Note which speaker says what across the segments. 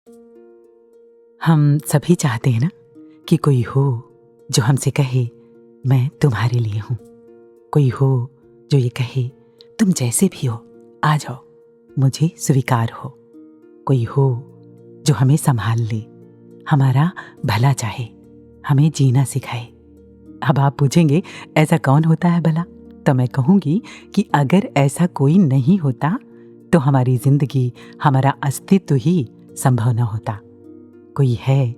Speaker 1: हम सभी चाहते हैं ना कि कोई हो जो हमसे कहे मैं तुम्हारे लिए हूँ। कोई हो जो ये कहे तुम जैसे भी हो आ जाओ, मुझे स्वीकार हो। कोई हो जो हमें संभाल ले, हमारा भला चाहे, हमें जीना सिखाए। अब आप पूछेंगे ऐसा कौन होता है भला? तो मैं कहूँगी कि अगर ऐसा कोई नहीं होता तो हमारी जिंदगी, हमारा अस्तित्व ही संभव न होता। कोई है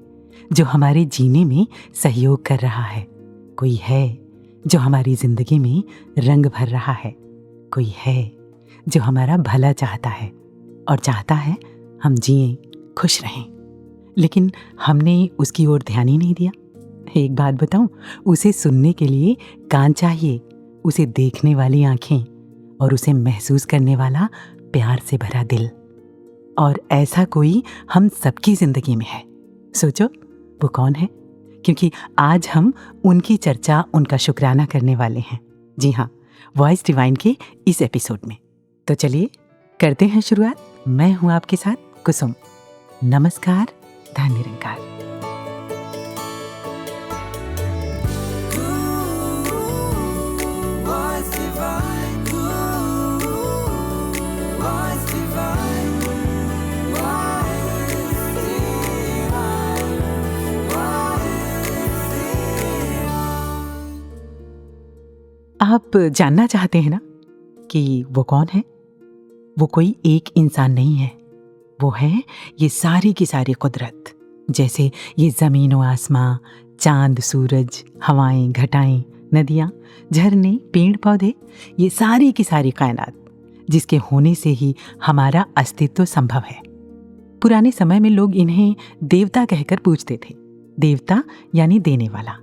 Speaker 1: जो हमारे जीने में सहयोग कर रहा है, कोई है जो हमारी जिंदगी में रंग भर रहा है, कोई है जो हमारा भला चाहता है और चाहता है हम जिएं, खुश रहें। लेकिन हमने उसकी ओर ध्यान ही नहीं दिया। एक बात बताऊं, उसे सुनने के लिए कान चाहिए, उसे देखने वाली आंखें और उसे महसूस करने वाला प्यार से भरा दिल। और ऐसा कोई हम सबकी जिंदगी में है। सोचो वो कौन है, क्योंकि आज हम उनकी चर्चा, उनका शुक्राना करने वाले हैं। जी हाँ, वॉइस डिवाइन के इस एपिसोड में। तो चलिए करते हैं शुरुआत। मैं हूं आपके साथ कुसुम। नमस्कार, धन निरंकार। आप जानना चाहते हैं ना कि वो कौन है? वो कोई एक इंसान नहीं है, वो है ये सारी की सारी कुदरत। जैसे ये ज़मीन व आसमां, चांद सूरज, हवाएं घटाएं, नदियाँ, झरने, पेड़ पौधे, ये सारी की सारी कायनात, जिसके होने से ही हमारा अस्तित्व संभव है। पुराने समय में लोग इन्हें देवता कहकर पूजते थे। देवता यानी देने वाला।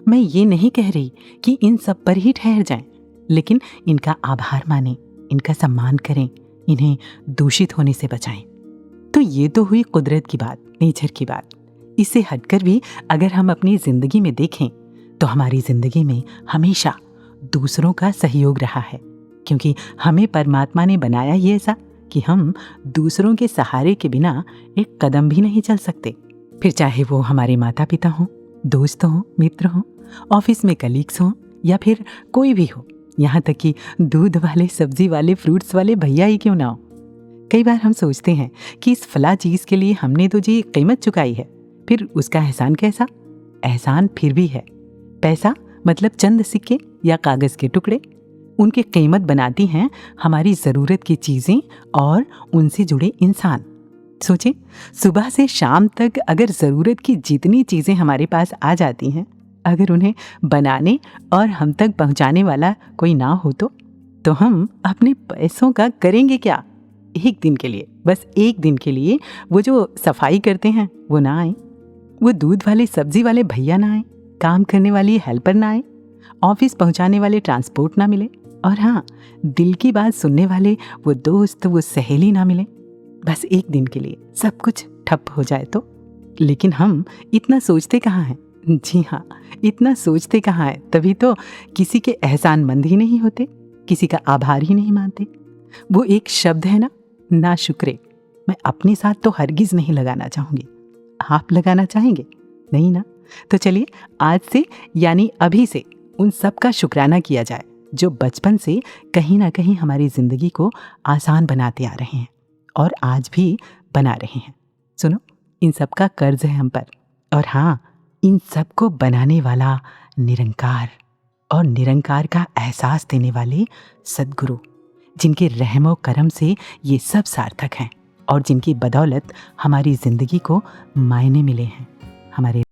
Speaker 1: मैं ये नहीं कह रही कि इन सब पर ही ठहर जाएं, लेकिन इनका आभार मानें, इनका सम्मान करें, इन्हें दूषित होने से बचाएं। तो ये तो हुई कुदरत की बात, नेचर की बात। इससे हटकर भी अगर हम अपनी जिंदगी में देखें तो हमारी जिंदगी में हमेशा दूसरों का सहयोग रहा है, क्योंकि हमें परमात्मा ने बनाया ही ऐसा कि हम दूसरों के सहारे के बिना एक कदम भी नहीं चल सकते। फिर चाहे वो हमारे माता पिता हों, दोस्त हों, मित्र हों, ऑफिस में कलीग्स हों या फिर कोई भी हो, यहाँ तक कि दूध वाले, सब्जी वाले, फ्रूट्स वाले भैया ही क्यों ना हो। कई बार हम सोचते हैं कि इस फला चीज़ के लिए हमने तो जी कीमत चुकाई है, फिर उसका एहसान कैसा? एहसान फिर भी है। पैसा मतलब चंद सिक्के या कागज़ के टुकड़े, उनकी कीमत बनाती हैं हमारी ज़रूरत की चीज़ें और उनसे जुड़े इंसान। सोचें, सुबह से शाम तक अगर ज़रूरत की जितनी चीज़ें हमारे पास आ जाती हैं, अगर उन्हें बनाने और हम तक पहुंचाने वाला कोई ना हो तो हम अपने पैसों का करेंगे क्या? एक दिन के लिए, बस एक दिन के लिए वो जो सफाई करते हैं वो ना आए, वो दूध वाले, सब्जी वाले भैया ना आए, काम करने वाली हेल्पर ना आए, ऑफिस पहुंचाने वाले ट्रांसपोर्ट ना मिले, और हाँ, दिल की बात सुनने वाले वो दोस्त, वो सहेली ना मिले। बस एक दिन के लिए सब कुछ ठप हो जाए तो। लेकिन हम इतना सोचते कहाँ हैं? जी हाँ, इतना सोचते कहाँ हैं, तभी तो किसी के एहसानमंद ही नहीं होते, किसी का आभार ही नहीं मानते। वो एक शब्द है ना शुक्रे, मैं अपने साथ तो हरगिज नहीं लगाना चाहूंगी। आप लगाना चाहेंगे? नहीं ना? तो चलिए आज से यानी अभी से उन सब का शुक्राना किया जाए जो बचपन से कहीं ना कहीं हमारी जिंदगी को आसान बनाते आ रहे हैं और आज भी बना रहे हैं। सुनो, इन सब का कर्ज है हम पर। और हाँ, इन सब को बनाने वाला निरंकार, और निरंकार का एहसास देने वाले सद्गुरु, जिनके रहमो करम से ये सब सार्थक हैं और जिनकी बदौलत हमारी जिंदगी को मायने मिले हैं। हमारे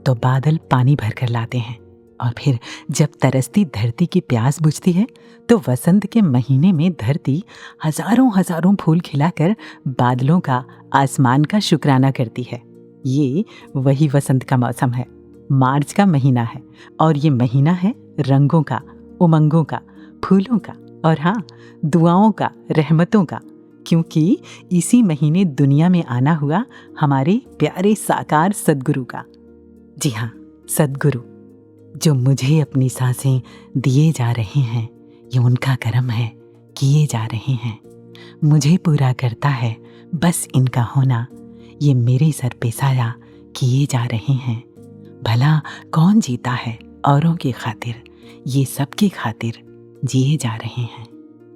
Speaker 1: तो बादल पानी भर कर लाते हैं, और फिर जब तरसती धरती की प्यास बुझती है तो वसंत के महीने में धरती हजारों हजारों फूल खिलाकर बादलों का, आसमान का शुक्राना करती है। ये वही वसंत का मौसम है, मार्च का महीना है, और ये महीना है रंगों का, उमंगों का, फूलों का, और हाँ, दुआओं का, रहमतों का, क्योंकि इसी महीने दुनिया में आना हुआ हमारे प्यारे साकार सद्गुरु का। जी हाँ, सद्गुरु जो मुझे अपनी सांसें दिए जा रहे हैं, ये उनका करम है, किए जा रहे हैं। मुझे पूरा करता है बस इनका होना, ये मेरे सर पे साया किए जा रहे हैं। भला कौन जीता है औरों की खातिर, ये सबकी खातिर जिए जा रहे हैं।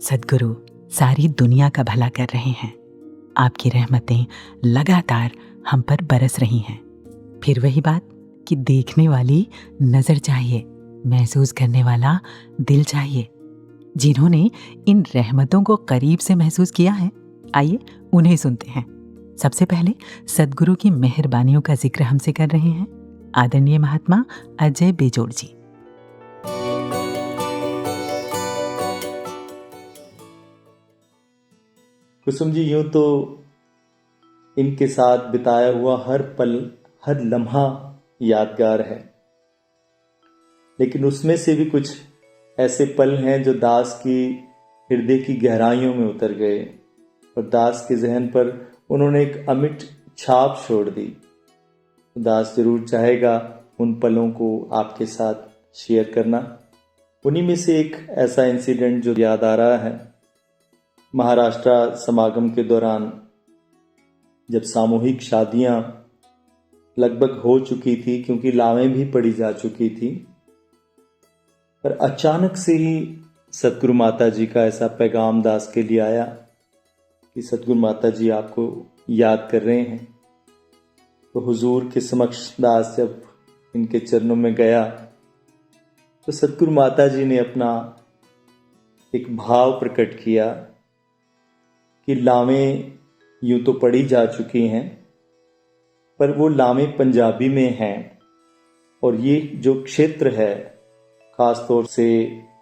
Speaker 1: सद्गुरु सारी दुनिया का भला कर रहे हैं। आपकी रहमतें लगातार हम पर बरस रही हैं। फिर वही बात कि देखने वाली नज़र चाहिए, महसूस करने वाला दिल चाहिए। जिन्होंने इन रहमतों को करीब से महसूस किया है, आइए उन्हें सुनते हैं। सबसे पहले सद्गुरु की मेहरबानियों का जिक्र हमसे कर रहे हैं आदरणीय महात्मा अजय बेजोड़ जी।
Speaker 2: कुसुम जी, यूं तो इनके साथ बिताया हुआ हर पल, हर लम्हा यादगार है, लेकिन उसमें से भी कुछ ऐसे पल हैं जो दास की हृदय की गहराइयों में उतर गए और दास के जहन पर उन्होंने एक अमिट छाप छोड़ दी। दास जरूर चाहेगा उन पलों को आपके साथ शेयर करना। उन्हीं में से एक ऐसा इंसिडेंट जो याद आ रहा है, महाराष्ट्र समागम के दौरान जब सामूहिक शादियां लगभग हो चुकी थी, क्योंकि लावें भी पड़ी जा चुकी थी, पर अचानक से ही सतगुरु माता जी का ऐसा पैगाम दास के लिए आया कि सतगुरु माता जी आपको याद कर रहे हैं। तो हुजूर के समक्ष दास जब इनके चरणों में गया तो सतगुरु माता जी ने अपना एक भाव प्रकट किया कि लावें यूं तो पढ़ी जा चुकी हैं, पर वो लावें पंजाबी में हैं, और ये जो क्षेत्र है खास तौर से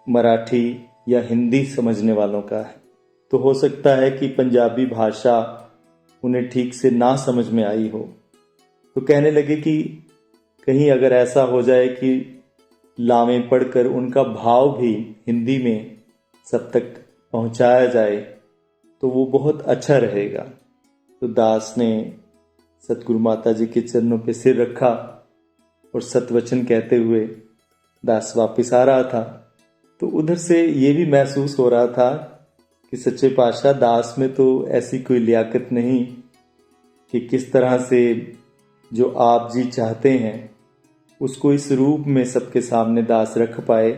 Speaker 2: मराठी या हिंदी समझने वालों का है। तो हो सकता है कि पंजाबी भाषा उन्हें ठीक से ना समझ में आई हो। तो कहने लगे कि कहीं अगर ऐसा हो जाए कि लावें पढ़कर उनका भाव भी हिंदी में सब तक पहुंचाया जाए तो वो बहुत अच्छा रहेगा। तो दास ने सतगुरु माता जी के चरणों पे सिर रखा और सतवचन कहते हुए दास वापस आ रहा था। तो उधर से ये भी महसूस हो रहा था कि सच्चे पातशाह दास में तो ऐसी कोई लियाकत नहीं कि किस तरह से जो आप जी चाहते हैं उसको इस रूप में सबके सामने दास रख पाए।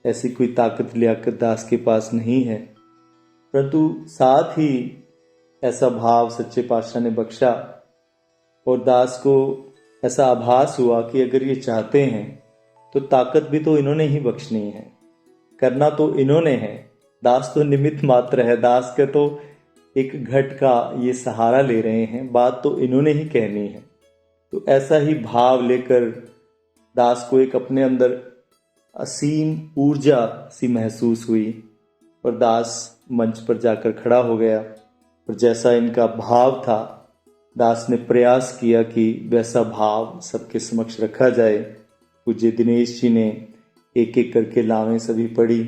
Speaker 2: ऐसी कोई ताकत लियाकत दास के पास नहीं है, परंतु साथ ही ऐसा भाव सच्चे पातशाह ने बख्शा और दास को ऐसा आभास हुआ कि अगर ये चाहते हैं तो ताकत भी तो इन्होंने ही बख्शनी है, करना तो इन्होंने है। दास तो निमित्त मात्र है, दास के तो एक घट का ये सहारा ले रहे हैं, बात तो इन्होंने ही कहनी है। तो ऐसा ही भाव लेकर दास को एक अपने अंदर असीम ऊर्जा सी महसूस हुई और दास मंच पर जाकर खड़ा हो गया। और जैसा इनका भाव था, दास ने प्रयास किया कि वैसा भाव सबके समक्ष रखा जाए। पूज्य दिनेश जी ने एक एक करके लावें सभी पढ़ी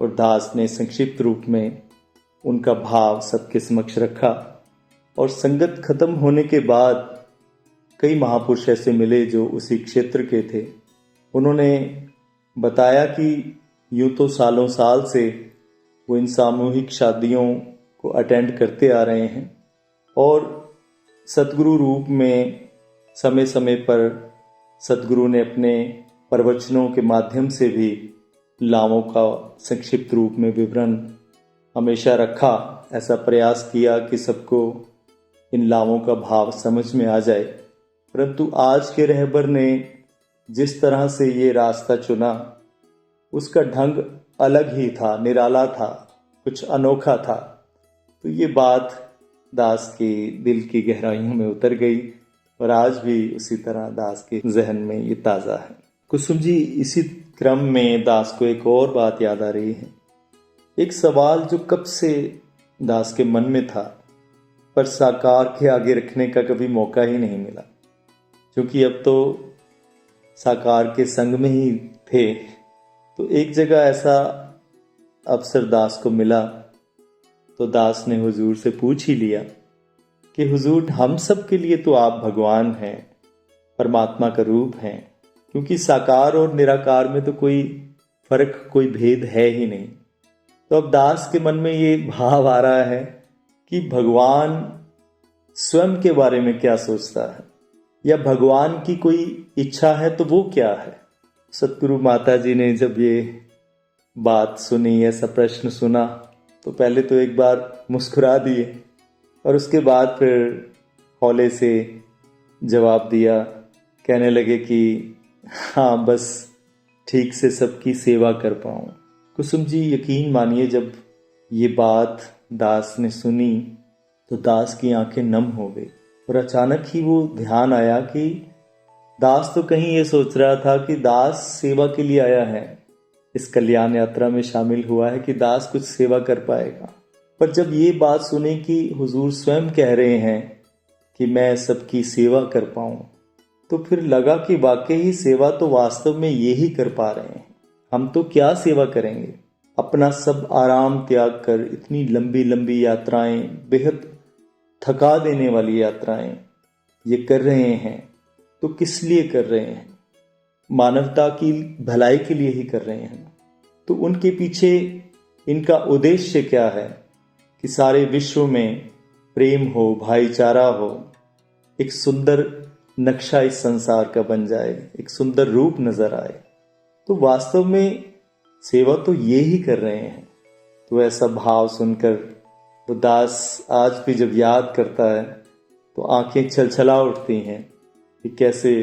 Speaker 2: और दास ने संक्षिप्त रूप में उनका भाव सबके समक्ष रखा। और संगत खत्म होने के बाद कई महापुरुष ऐसे मिले जो उसी क्षेत्र के थे। उन्होंने बताया कि यूं तो सालों साल से वो इन सामूहिक शादियों को अटेंड करते आ रहे हैं और सतगुरु रूप में समय समय पर सतगुरु ने अपने प्रवचनों के माध्यम से भी लावों का संक्षिप्त रूप में विवरण हमेशा रखा। ऐसा प्रयास किया कि सबको इन लावों का भाव समझ में आ जाए। परंतु आज के रहबर ने जिस तरह से ये रास्ता चुना उसका ढंग अलग ही था, निराला था, कुछ अनोखा था। तो ये बात दास के दिल की गहराइयों में उतर गई और आज भी उसी तरह दास के जहन में ये ताज़ा है। कुसुम जी, इसी क्रम में दास को एक और बात याद आ रही है, एक सवाल जो कब से दास के मन में था पर साकार के आगे रखने का कभी मौका ही नहीं मिला, क्योंकि अब तो साकार के संग में ही थे। तो एक जगह ऐसा अवसर दास को मिला तो दास ने हुजूर से पूछ ही लिया कि हुजूर, हम सब के लिए तो आप भगवान हैं, परमात्मा का रूप हैं, क्योंकि साकार और निराकार में तो कोई फर्क, कोई भेद है ही नहीं। तो अब दास के मन में ये भाव आ रहा है कि भगवान स्वयं के बारे में क्या सोचता है, या भगवान की कोई इच्छा है तो वो क्या है। सतगुरु माता जी ने जब ये बात सुनी, ऐसा प्रश्न सुना, तो पहले तो एक बार मुस्कुरा दिए और उसके बाद फिर हौले से जवाब दिया, कहने लगे कि हाँ, बस ठीक से सबकी सेवा कर पाऊँ। कुसुम जी, यकीन मानिए, जब ये बात दास ने सुनी तो दास की आंखें नम हो गई और अचानक ही वो ध्यान आया कि दास तो कहीं ये सोच रहा था कि दास सेवा के लिए आया है, इस कल्याण यात्रा में शामिल हुआ है कि दास कुछ सेवा कर पाएगा। पर जब ये बात सुनी कि हुजूर स्वयं कह रहे हैं कि मैं सबकी सेवा कर पाऊँ, तो फिर लगा कि वाकई ही सेवा तो वास्तव में ये ही कर पा रहे हैं। हम तो क्या सेवा करेंगे, अपना सब आराम त्याग कर इतनी लंबी लंबी यात्राएं, बेहद थका देने वाली यात्राएं ये कर रहे हैं, तो किस लिए कर रहे हैं? मानवता की भलाई के लिए ही कर रहे हैं। तो उनके पीछे इनका उद्देश्य क्या है कि सारे विश्व में प्रेम हो, भाईचारा हो, एक सुंदर नक्शा इस संसार का बन जाए, एक सुंदर रूप नजर आए। तो वास्तव में सेवा तो ये ही कर रहे हैं। तो ऐसा भाव सुनकर तो दास आज भी जब याद करता है तो आंखें छलछला उठती हैं कि कैसे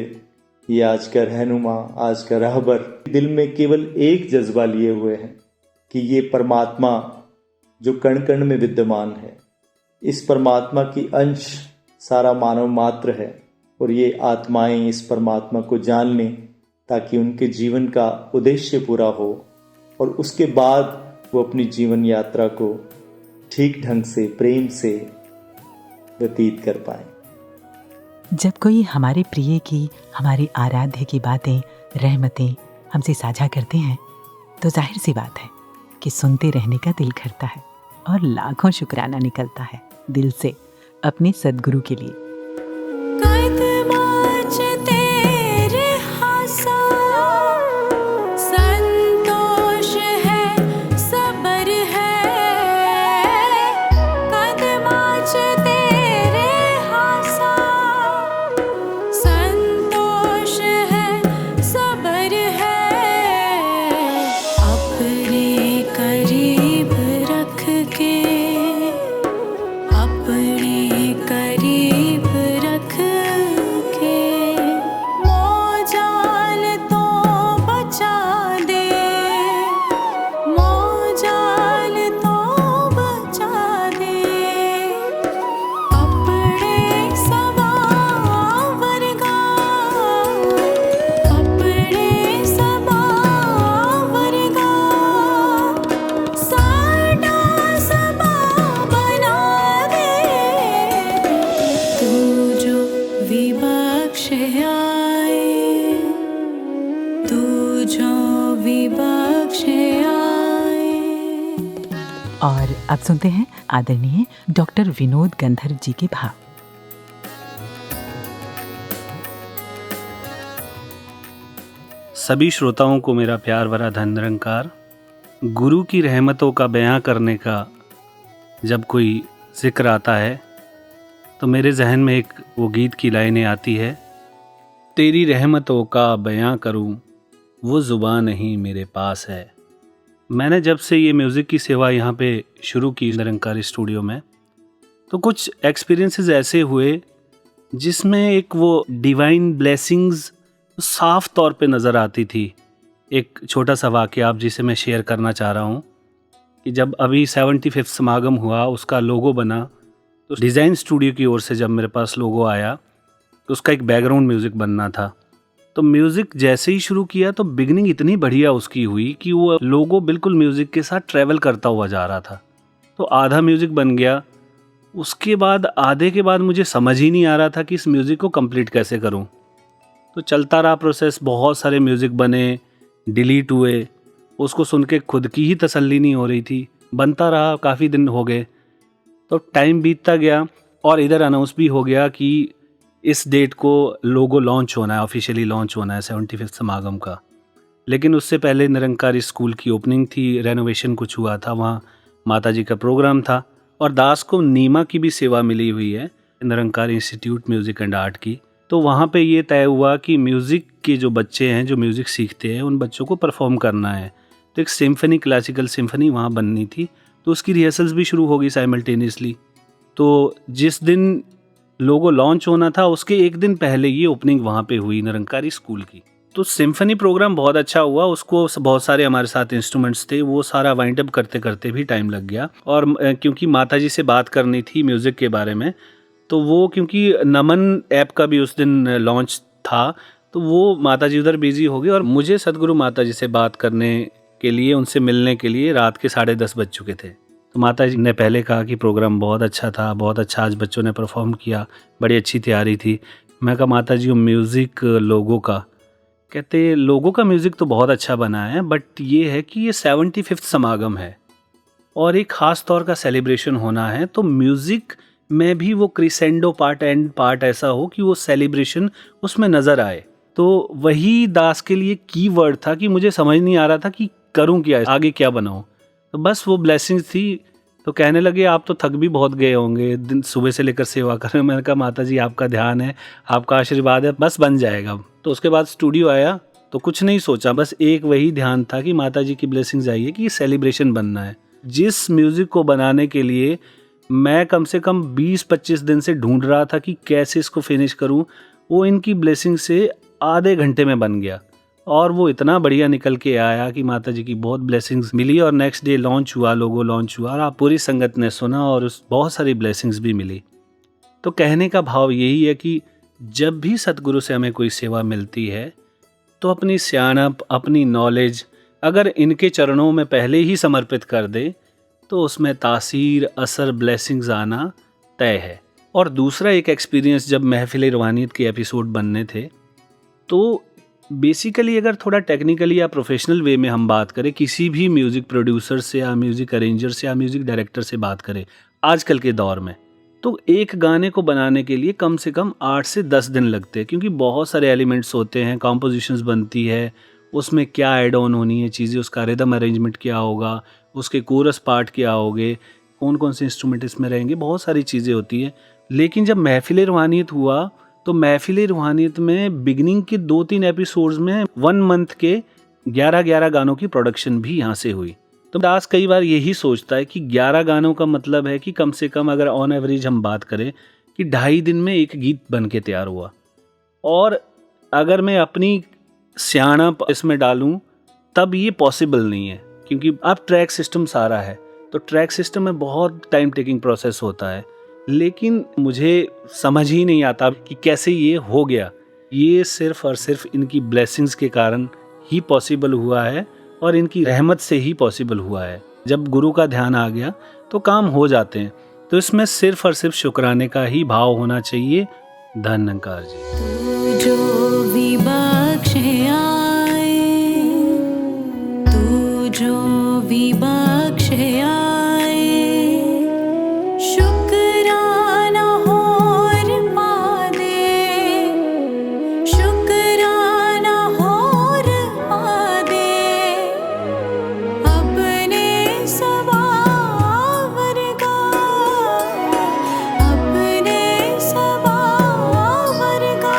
Speaker 2: ये आज का रहनुमा, आज का रहबर दिल में केवल एक जज्बा लिए हुए हैं कि ये परमात्मा जो कण कण में विद्यमान है, इस परमात्मा की अंश सारा मानव मात्र है और ये आत्माएं इस परमात्मा को जान लें ताकि उनके जीवन का उद्देश्य पूरा हो और उसके बाद वो अपनी जीवन यात्रा को ठीक ढंग से, प्रेम से व्यतीत कर पाए।
Speaker 1: जब कोई हमारे प्रिय की, हमारे आराध्य की बातें, रहमतें हमसे साझा करते हैं तो जाहिर सी बात है कि सुनते रहने का दिल करता है और लाखों शुक्राना निकलता है दिल से अपने सद्गुरु के लिए। और अब सुनते हैं आदरणीय डॉक्टर विनोद गंधर्व जी के भाव।
Speaker 3: सभी श्रोताओं को मेरा प्यार भरा धन निरंकार। गुरु की रहमतों का बयां करने का जब कोई जिक्र आता है तो मेरे जहन में एक वो गीत की लाइनें आती है, तेरी रहमतों का बयां करूं वो ज़ुबान नहीं मेरे पास है। मैंने जब से ये म्यूज़िक की सेवा यहाँ पे शुरू की निरंकारी स्टूडियो में, तो कुछ एक्सपीरियंसेस ऐसे हुए जिसमें एक वो डिवाइन ब्लेसिंग्स साफ तौर पे नज़र आती थी। एक छोटा सा वाक़या आप जिसे मैं शेयर करना चाह रहा हूँ कि जब अभी 75 समागम हुआ, उसका लोगो बना, तो डिज़ाइन स्टूडियो की ओर से जब मेरे पास लोगो आया उसका एक बैकग्राउंड म्यूज़िक बनना था। तो म्यूज़िक जैसे ही शुरू किया तो बिगनिंग इतनी बढ़िया उसकी हुई कि वो लोगो बिल्कुल म्यूज़िक के साथ ट्रैवल करता हुआ जा रहा था। तो आधा म्यूज़िक बन गया, उसके बाद आधे के बाद मुझे समझ ही नहीं आ रहा था कि इस म्यूज़िक को कंप्लीट कैसे करूं। तो चलता रहा प्रोसेस, बहुत सारे म्यूज़िक बने, डिलीट हुए, उसको सुन के खुद की ही तसल्ली नहीं हो रही थी। बनता रहा, काफ़ी दिन हो गए, तो टाइम बीतता गया और इधर अनाउंस भी हो गया कि इस डेट को लोगो लॉन्च होना है, ऑफिशियली लॉन्च होना है 75th समागम का। लेकिन उससे पहले निरंकारी स्कूल की ओपनिंग थी, रेनोवेशन कुछ हुआ था, वहाँ माता जी का प्रोग्राम था और दास को नीमा की भी सेवा मिली हुई है, Nirankari institute music and art की। तो वहाँ पे ये तय हुआ कि म्यूज़िक के जो बच्चे हैं, जो म्यूज़िक सीखते हैं, उन बच्चों को परफॉर्म करना है। तो एक सिम्फनी, क्लासिकल सिम्फनी वहाँ बननी थी, तो उसकी रिहर्सल्स भी शुरू हो गई साइमल्टेनियसली। तो जिस दिन लोगो लॉन्च होना था उसके एक दिन पहले ये ओपनिंग वहाँ पे हुई निरंकारी स्कूल की। तो सिम्फनी प्रोग्राम बहुत अच्छा हुआ, उसको बहुत सारे हमारे साथ इंस्ट्रूमेंट्स थे, वो सारा वाइंड अप करते करते भी टाइम लग गया। और क्योंकि माता जी से बात करनी थी म्यूज़िक के बारे में, तो वो क्योंकि नमन ऐप का भी उस दिन लॉन्च था, तो वो माता जी उधर बिजी हो गई और मुझे सदगुरु माता जी से बात करने के लिए, उनसे मिलने के लिए रात के 10:30 बज चुके थे। तो माता जी ने पहले कहा कि प्रोग्राम बहुत अच्छा था, बहुत अच्छा आज बच्चों ने परफॉर्म किया, बड़ी अच्छी तैयारी थी। मैं कहा माता जी, वो म्यूज़िक लोगो का, कहते लोगों का म्यूज़िक तो बहुत अच्छा बना है, बट ये है कि ये 75th समागम है और एक ख़ास तौर का सेलिब्रेशन होना है, तो म्यूज़िक में भी वो क्रिसेंडो पार्ट, एंड पार्ट ऐसा हो कि वो सेलिब्रेशन उसमें नज़र आए। तो वही दास के लिए कीवर्ड था कि मुझे समझ नहीं आ रहा था कि करूं क्या, आगे क्या बनाऊं। तो बस वो ब्लेसिंग्स थी। तो कहने लगे आप तो थक भी बहुत गए होंगे, दिन सुबह से लेकर सेवा कर रहे हैं। मैंने कहा माता जी आपका ध्यान है, आपका आशीर्वाद है, बस बन जाएगा। तो उसके बाद स्टूडियो आया, तो कुछ नहीं सोचा, बस एक वही ध्यान था कि माता जी की ब्लेसिंग्स आई है कि ये सेलिब्रेशन बनना है। जिस म्यूज़िक को बनाने के लिए मैं कम से कम 20-25 दिन से ढूंढ रहा था कि कैसे इसको फिनिश करूं, वो इनकी ब्लेसिंग से आधे घंटे में बन गया और वो इतना बढ़िया निकल के आया कि माता जी की बहुत ब्लेसिंग्स मिली। और नेक्स्ट डे लॉन्च हुआ, लोगो लॉन्च हुआ और आप पूरी संगत ने सुना और उस बहुत सारी ब्लेसिंग्स भी मिली। तो कहने का भाव यही है कि जब भी सतगुरु से हमें कोई सेवा मिलती है तो अपनी सियाणप, अपनी नॉलेज अगर इनके चरणों में पहले ही समर्पित कर दे तो उसमें तासीर, असर, ब्लेसिंग्स आना तय है। और दूसरा एक एक्सपीरियंस, जब महफिल रूहानियत के एपिसोड बनने थे, तो बेसिकली अगर थोड़ा टेक्निकली या प्रोफेशनल वे में हम बात करें, किसी भी म्यूज़िक प्रोड्यूसर से या म्यूज़िक अरेंजर से या म्यूज़िक डायरेक्टर से बात करें आजकल के दौर में, तो एक गाने को बनाने के लिए कम से कम 8 से 10 दिन लगते हैं, क्योंकि बहुत सारे एलिमेंट्स होते हैं, कॉम्पोजिशंस बनती है, उसमें क्या ऐड ऑन होनी है चीज़ें, उसका रिदम अरेंजमेंट क्या होगा, उसके कोरस पार्ट क्या होंगे, कौन कौन से इंस्ट्रूमेंट इसमें रहेंगे, बहुत सारी चीज़ें होती हैं। लेकिन जब महफिल रूहानियत हुआ तो महफिल रूहानियत में बिगनिंग के 2-3 एपिसोड्स में 1 मंथ के 11-11 गानों की प्रोडक्शन भी यहाँ से हुई। तो दास कई बार यही सोचता है कि 11 गानों का मतलब है कि कम से कम अगर ऑन एवरेज हम बात करें कि 2.5 दिन में एक गीत बन के तैयार हुआ। और अगर मैं अपनी सियाणप इसमें डालूं तब ये पॉसिबल नहीं है, क्योंकि अब ट्रैक सिस्टम सारा है, तो ट्रैक सिस्टम में बहुत टाइम टेकिंग प्रोसेस होता है। लेकिन मुझे समझ ही नहीं आता कि कैसे ये हो गया। ये सिर्फ और सिर्फ इनकी ब्लेसिंग्स के कारण ही पॉसिबल हुआ है और इनकी रहमत से ही पॉसिबल हुआ है। जब गुरु का ध्यान आ गया तो काम हो जाते हैं। तो इसमें सिर्फ और सिर्फ शुक्राने का ही भाव होना चाहिए। धन्यकार जी।
Speaker 4: जो भी बख्शे आए, तू जो भी बख्शे आए, शुक्राना होर पा दे, शुक्राना होर पा दे, अपने सवावर का, अपने सवावर का।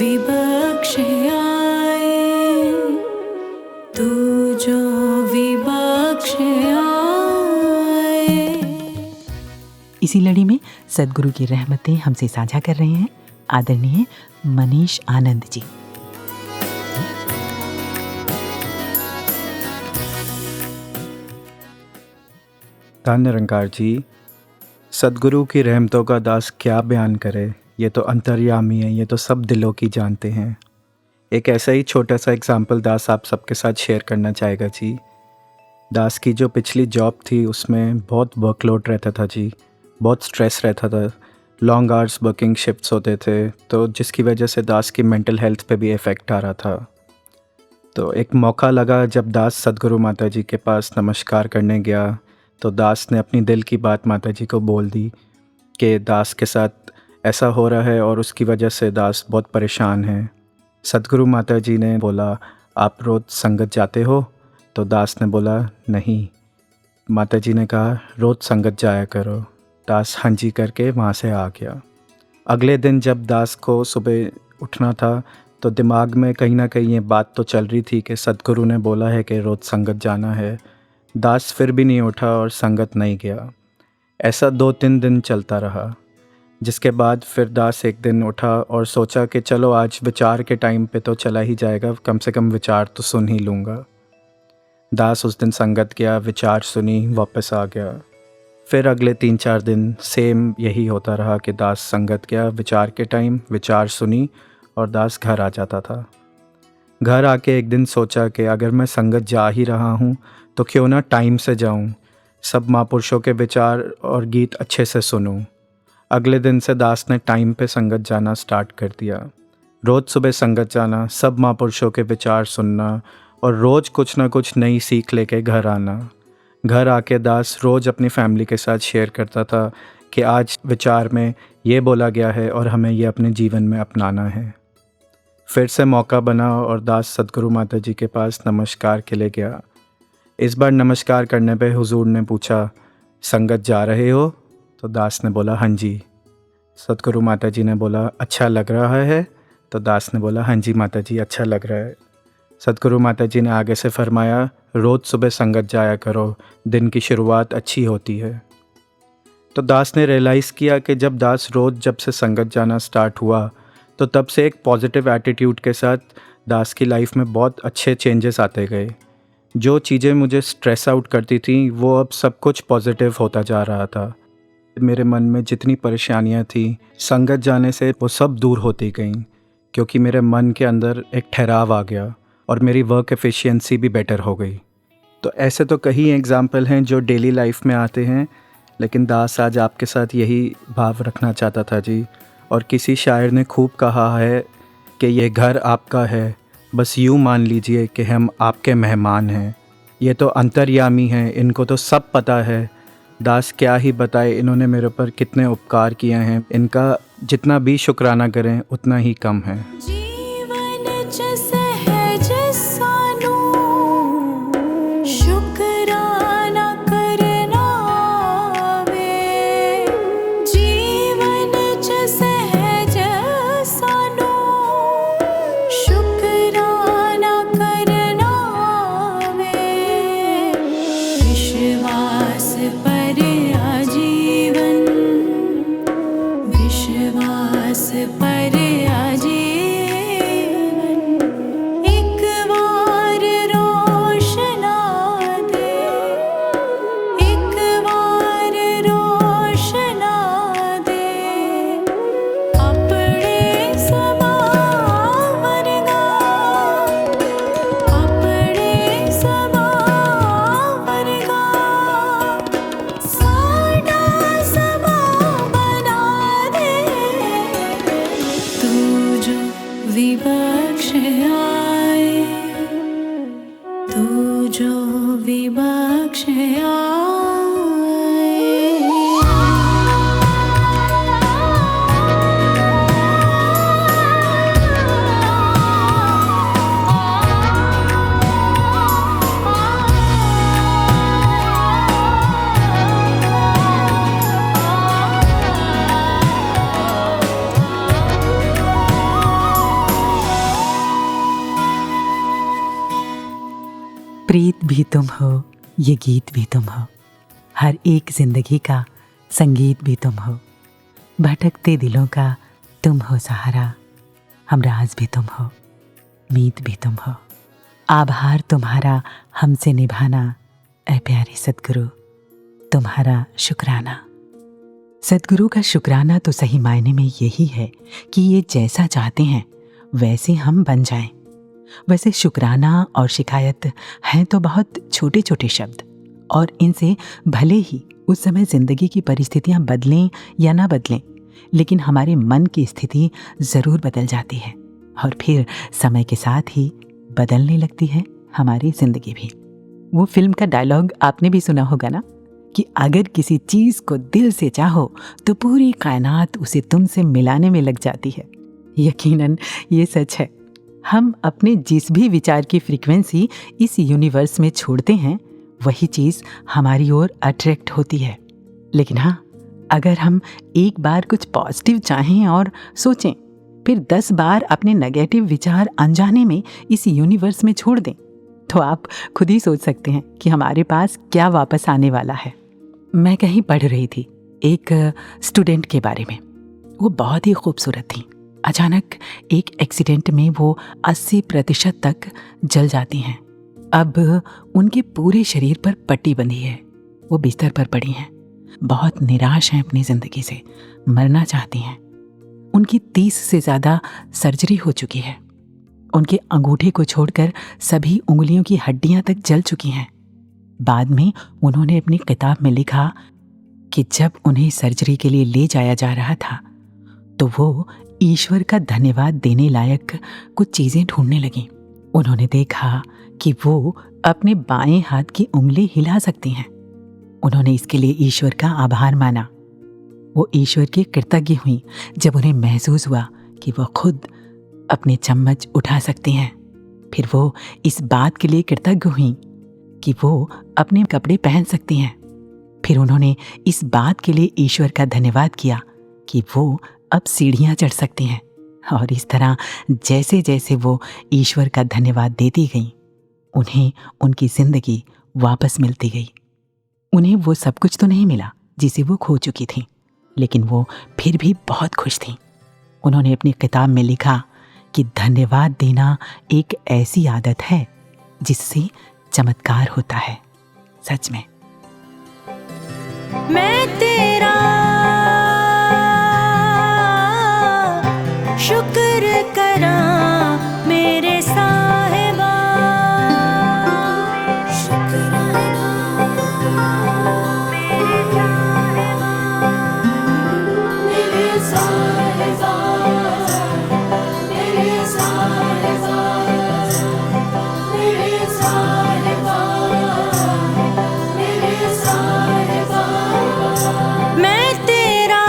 Speaker 4: विबक्ष आए, तू जो विबक्ष आए।
Speaker 1: इसी लड़ी में सद्गुरु की रहमतें हमसे साझा कर रहे हैं आदरणीय मनीष आनंद जी।
Speaker 5: धन निरंकार जी, सद्गुरु की रहमतों का दास क्या बयान करे। ये तो अंतर्यामी है, ये तो सब दिलों की जानते हैं। एक ऐसा ही छोटा सा एग्जाम्पल दास आप सबके साथ शेयर करना चाहेगा जी। दास की जो पिछली जॉब थी उसमें बहुत वर्कलोड रहता था जी, बहुत स्ट्रेस रहता था, लॉन्ग आवर्स वर्किंग शिफ्ट्स होते थे, तो जिसकी वजह से दास की मेंटल हेल्थ पे भी इफ़ेक्ट आ रहा था। तो एक मौका लगा जब दास सद्गुरु माता जी के पास नमस्कार करने गया, तो दास ने अपनी दिल की बात माता जी को बोल दी कि दास के साथ ऐसा हो रहा है और उसकी वजह से दास बहुत परेशान है। सद्गुरु माता जी ने बोला, आप रोज़ संगत जाते हो? तो दास ने बोला, नहीं। माता जी ने कहा, रोज़ संगत जाया करो। दास हाँ जी करके वहाँ से आ गया। अगले दिन जब दास को सुबह उठना था तो दिमाग में कहीं ना कहीं ये बात तो चल रही थी कि सद्गुरु ने बोला है कि रोज़ संगत जाना है। दास फिर भी नहीं उठा और संगत नहीं गया। ऐसा 2-3 दिन चलता रहा, जिसके बाद फिर दास एक दिन उठा और सोचा कि चलो आज विचार के टाइम पे तो चला ही जाएगा, कम से कम विचार तो सुन ही लूँगा। दास उस दिन संगत गया, विचार सुनी, वापस आ गया। फिर अगले 3-4 दिन सेम यही होता रहा कि दास संगत गया, विचार के टाइम विचार सुनी और दास घर आ जाता था। घर आके एक दिन सोचा कि अगर मैं संगत जा ही रहा हूँ तो क्यों ना टाइम से जाऊँ, सब महापुरुषों के विचार और गीत अच्छे से सुनूँ। अगले दिन से दास ने टाइम पे संगत जाना स्टार्ट कर दिया। रोज़ सुबह संगत जाना, सब महापुरुषों के विचार सुनना और रोज़ कुछ ना कुछ नई सीख लेके घर आना। घर आके दास रोज़ अपनी फैमिली के साथ शेयर करता था कि आज विचार में ये बोला गया है और हमें ये अपने जीवन में अपनाना है। फिर से मौका बना और दास सद्गुरु माता जी के पास नमस्कार के लिए गया। इस बार नमस्कार करने पे हुजूर ने पूछा, संगत जा रहे हो? तो दास ने बोला, हाँ जी। सद्गुरु माता जी ने बोला, अच्छा लग रहा है? तो दास ने बोला, हाँ जी माता जी, अच्छा लग रहा है। सद्गुरु माता जी ने आगे से फरमाया, रोज़ सुबह संगत जाया करो, दिन की शुरुआत अच्छी होती है। तो दास ने रियलाइज़ किया कि जब से संगत जाना स्टार्ट हुआ तो तब से एक पॉजिटिव एटीट्यूड के साथ दास की लाइफ में बहुत अच्छे चेंजेस आते गए। जो चीज़ें मुझे स्ट्रेस आउट करती थी वो अब सब कुछ पॉजिटिव होता जा रहा था। मेरे मन में जितनी परेशानियां थी, संगत जाने से वो सब दूर होती गईं, क्योंकि मेरे मन के अंदर एक ठहराव आ गया और मेरी वर्क एफिशिएंसी भी बेटर हो गई। तो ऐसे तो कई एग्जाम्पल हैं जो डेली लाइफ में आते हैं, लेकिन दास आज आपके साथ यही भाव रखना चाहता था जी। और किसी शायर ने खूब कहा है कि ये घर आपका है, बस यूँ मान लीजिए कि हम आपके मेहमान हैं। ये तो अंतर्यामी हैं, इनको तो सब पता है। दास क्या ही बताए इन्होंने मेरे ऊपर कितने उपकार किए हैं, इनका जितना भी शुक्राना करें उतना ही कम है।
Speaker 4: जीवन च सहज सानू शुक्राना करना वे। जीवन च सहज सानू शुक्राना करना वे। विश्वास पर आजीवन, विश्वास पर आजीवन। एक बार रोशना दे, एक बार रोशना दे। अपने समा वर्गा, अपने समा वर्गा। साडा समा बना दे, तू जो विबक्ष आए, तू जो विबक्ष
Speaker 1: प्रीत भी तुम हो, ये गीत भी तुम हो, हर एक जिंदगी का संगीत भी तुम हो, भटकते दिलों का तुम हो सहारा, हमराज भी तुम हो, मीत भी तुम हो, आभार तुम्हारा हमसे निभाना, ऐ प्यारे सद्गुरु तुम्हारा शुक्राना। सद्गुरु का शुक्राना तो सही मायने में यही है कि ये जैसा चाहते हैं वैसे हम बन जाएं। वैसे शुक्राना और शिकायत हैं तो बहुत छोटे छोटे शब्द, और इनसे भले ही उस समय ज़िंदगी की परिस्थितियां बदलें या ना बदलें, लेकिन हमारे मन की स्थिति ज़रूर बदल जाती है और फिर समय के साथ ही बदलने लगती है हमारी ज़िंदगी भी। वो फिल्म का डायलॉग आपने भी सुना होगा ना, कि अगर किसी चीज़ को दिल से चाहो तो पूरी कायनात उसे तुमसे मिलाने में लग जाती है। यकीनन ये सच है। हम अपने जिस भी विचार की फ्रीक्वेंसी इस यूनिवर्स में छोड़ते हैं वही चीज़ हमारी ओर अट्रैक्ट होती है। लेकिन हाँ, अगर हम एक बार कुछ पॉजिटिव चाहें और सोचें, फिर 10 बार अपने नेगेटिव विचार अनजाने में इस यूनिवर्स में छोड़ दें, तो आप खुद ही सोच सकते हैं कि हमारे पास क्या वापस आने वाला है। मैं कहीं पढ़ रही थी एक स्टूडेंट के बारे में। वो बहुत ही खूबसूरत थी। अचानक एक एक्सीडेंट में वो 80% तक जल जाती हैं। अब उनके पूरे शरीर पर पट्टी बंधी है। वो बिस्तर पर पड़ी हैं, बहुत निराश हैं अपनी ज़िंदगी से, मरना चाहती हैं। उनकी 30 से ज़्यादा सर्जरी हो चुकी है। उनके अंगूठे को छोड़कर सभी उंगलियों की हड्डियां तक जल चुकी हैं। बाद में उन्होंने अपनी किताब में लिखा कि जब उन्हें सर्जरी के लिए ले जाया जा रहा था तो वो ईश्वर का धन्यवाद देने लायक कुछ चीज़ें ढूंढने लगीं। उन्होंने देखा कि वो अपने बाएं हाथ की उंगली हिला सकती हैं। उन्होंने इसके लिए ईश्वर का आभार माना। वो ईश्वर की कृतज्ञ हुई जब उन्हें महसूस हुआ कि वो खुद अपने चम्मच उठा सकती हैं। फिर वो इस बात के लिए कृतज्ञ हुई कि वो अपने कपड़े पहन सकती हैं। फिर उन्होंने इस बात के लिए ईश्वर का धन्यवाद किया कि वो अब सीढ़ियाँ चढ़ सकती हैं। और इस तरह जैसे जैसे वो ईश्वर का धन्यवाद देती गईं, उन्हें उनकी ज़िंदगी वापस मिलती गई। उन्हें वो सब कुछ तो नहीं मिला जिसे वो खो चुकी थी, लेकिन वो फिर भी बहुत खुश थीं। उन्होंने अपनी किताब में लिखा कि धन्यवाद देना एक ऐसी आदत है जिससे चमत्कार होता है। सच में
Speaker 4: मैं तेरा शुक्र करा मेरे साहिबा, शुक्राना मेरे साहिबा, मेरे साहिबा, मेरे साहिबा, मेरे साहिबा, मेरे साहिबा। मैं तेरा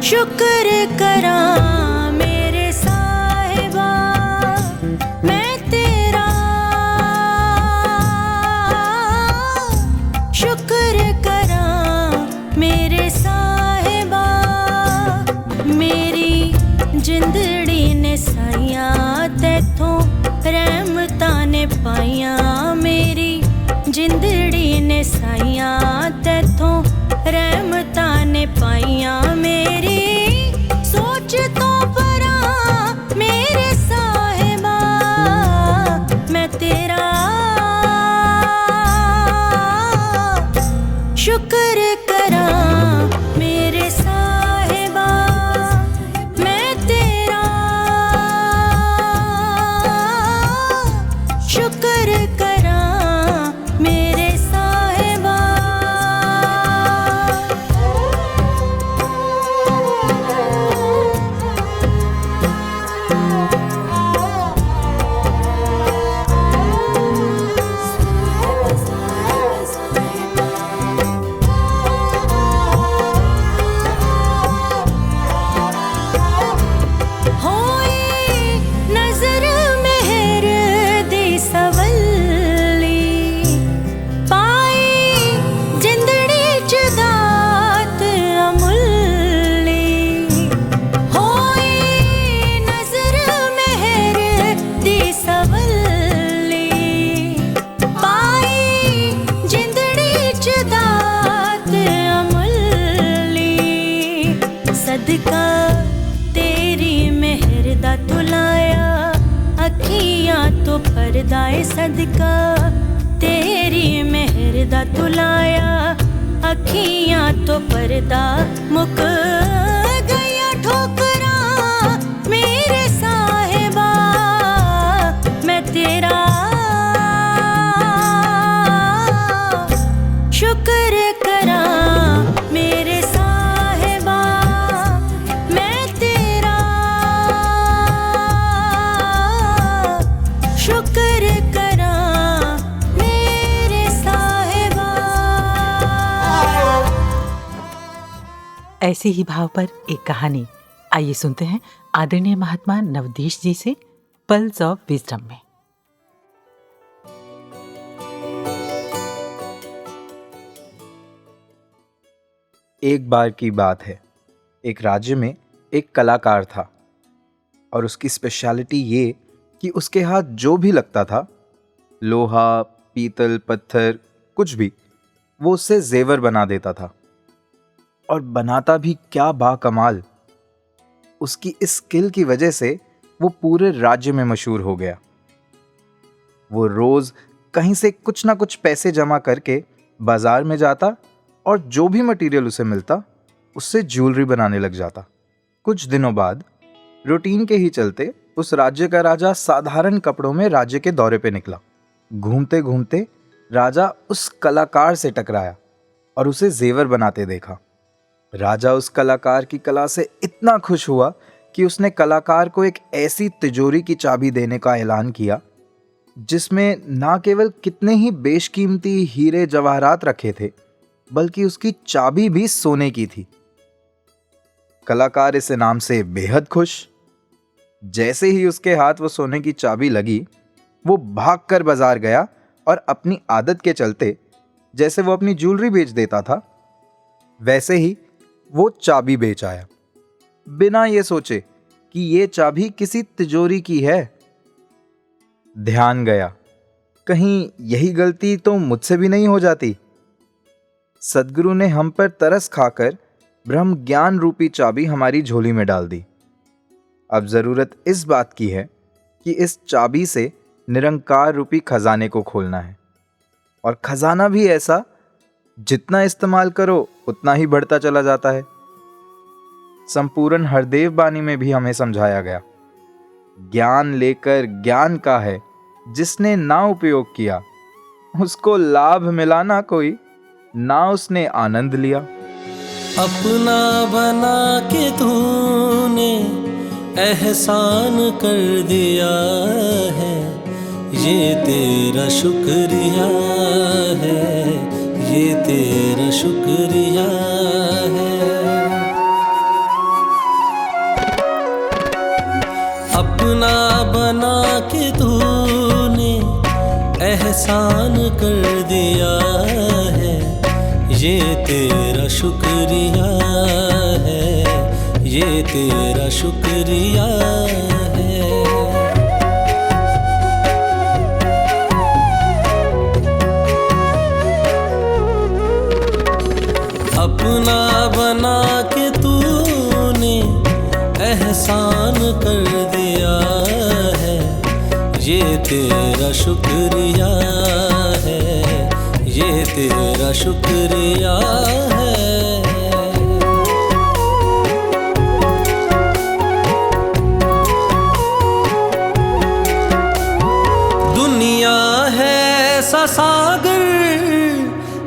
Speaker 4: शुक्र करा मेरे साहिबा, मैं तेरा शुक्र करा मेरे साहिबा। मेरी जिंदड़ी ने साइया तैथों रहमतां ने पाइया, मेरी जिंदड़ी ने साइया तैथों रहमतां ने पाइया। मेरी सोच सदका तेरी मेहर दा तुलाया, अखियां तो परदाए सदका तेरी मेहर दा तुलाया, अखियां तो परदा मुक गया ठोकरा मेरे साहिबा, मैं तेरा शुक्र करा मेरे साहिबा, मैं तेरा शुक्र करा मेरे साहिबा।
Speaker 1: ऐसे ही भाव पर एक कहानी आइए सुनते हैं आदरणीय महात्मा नवदीश जी से पल्स ऑफ विजडम में।
Speaker 5: एक बार की बात है, एक राज्य में एक कलाकार था और उसकी स्पेशलिटी ये कि उसके हाथ जो भी लगता था, लोहा, पीतल, पत्थर, कुछ भी, वो उससे जेवर बना देता था। और बनाता भी क्या बाकमाल। उसकी इस स्किल की वजह से वो पूरे राज्य में मशहूर हो गया। वो रोज कहीं से कुछ ना कुछ पैसे जमा करके बाजार में जाता और जो भी मटेरियल उसे मिलता उससे ज्वेलरी बनाने लग जाता। कुछ दिनों बाद रूटीन के ही चलते उस राज्य का राजा साधारण कपड़ों में राज्य के दौरे पे निकला। घूमते घूमते राजा उस कलाकार से टकराया और उसे जेवर बनाते देखा। राजा उस कलाकार की कला से इतना खुश हुआ कि उसने कलाकार को एक ऐसी तिजोरी की चाबी देने का ऐलान किया जिसमें ना केवल कितने ही बेशकीमती हीरे जवाहरात रखे थे, बल्कि उसकी चाबी भी सोने की थी। कलाकार इस इनाम से बेहद खुश। जैसे ही उसके हाथ वो सोने की चाबी लगी, वो भागकर बाजार गया और अपनी आदत के चलते जैसे वो अपनी ज्वेलरी बेच देता था, वैसे ही वो चाबी बेच आया, बिना ये सोचे कि ये चाबी किसी तिजोरी की है। ध्यान गया, कहीं यही गलती तो मुझसे भी नहीं हो जाती। सद्गुरु ने हम पर तरस खाकर ब्रह्म ज्ञान रूपी चाबी हमारी झोली में डाल दी। अब जरूरत इस बात की है कि इस चाबी से निरंकार रूपी खजाने को खोलना है, और खजाना भी ऐसा जितना इस्तेमाल करो उतना ही बढ़ता चला जाता है। संपूर्ण हरदेव बानी में भी हमें समझाया गया, ज्ञान लेकर ज्ञान का है, जिसने ना उपयोग किया उसको लाभ मिला ना कोई, ना उसने आनंद लिया।
Speaker 6: अपना बना के तूने एहसान कर दिया है, ये तेरा शुक्रिया है, ये तेरा शुक्रिया है। अपना बना के तूने एहसान कर दिया है, ये तेरा शुक्रिया है, ये तेरा शुक्रिया है। अपना बना के तूने एहसान कर दिया है, ये तेरा शुक्रिया है, ये तेरा शुक्रिया है। दुनिया है ऐसा सागर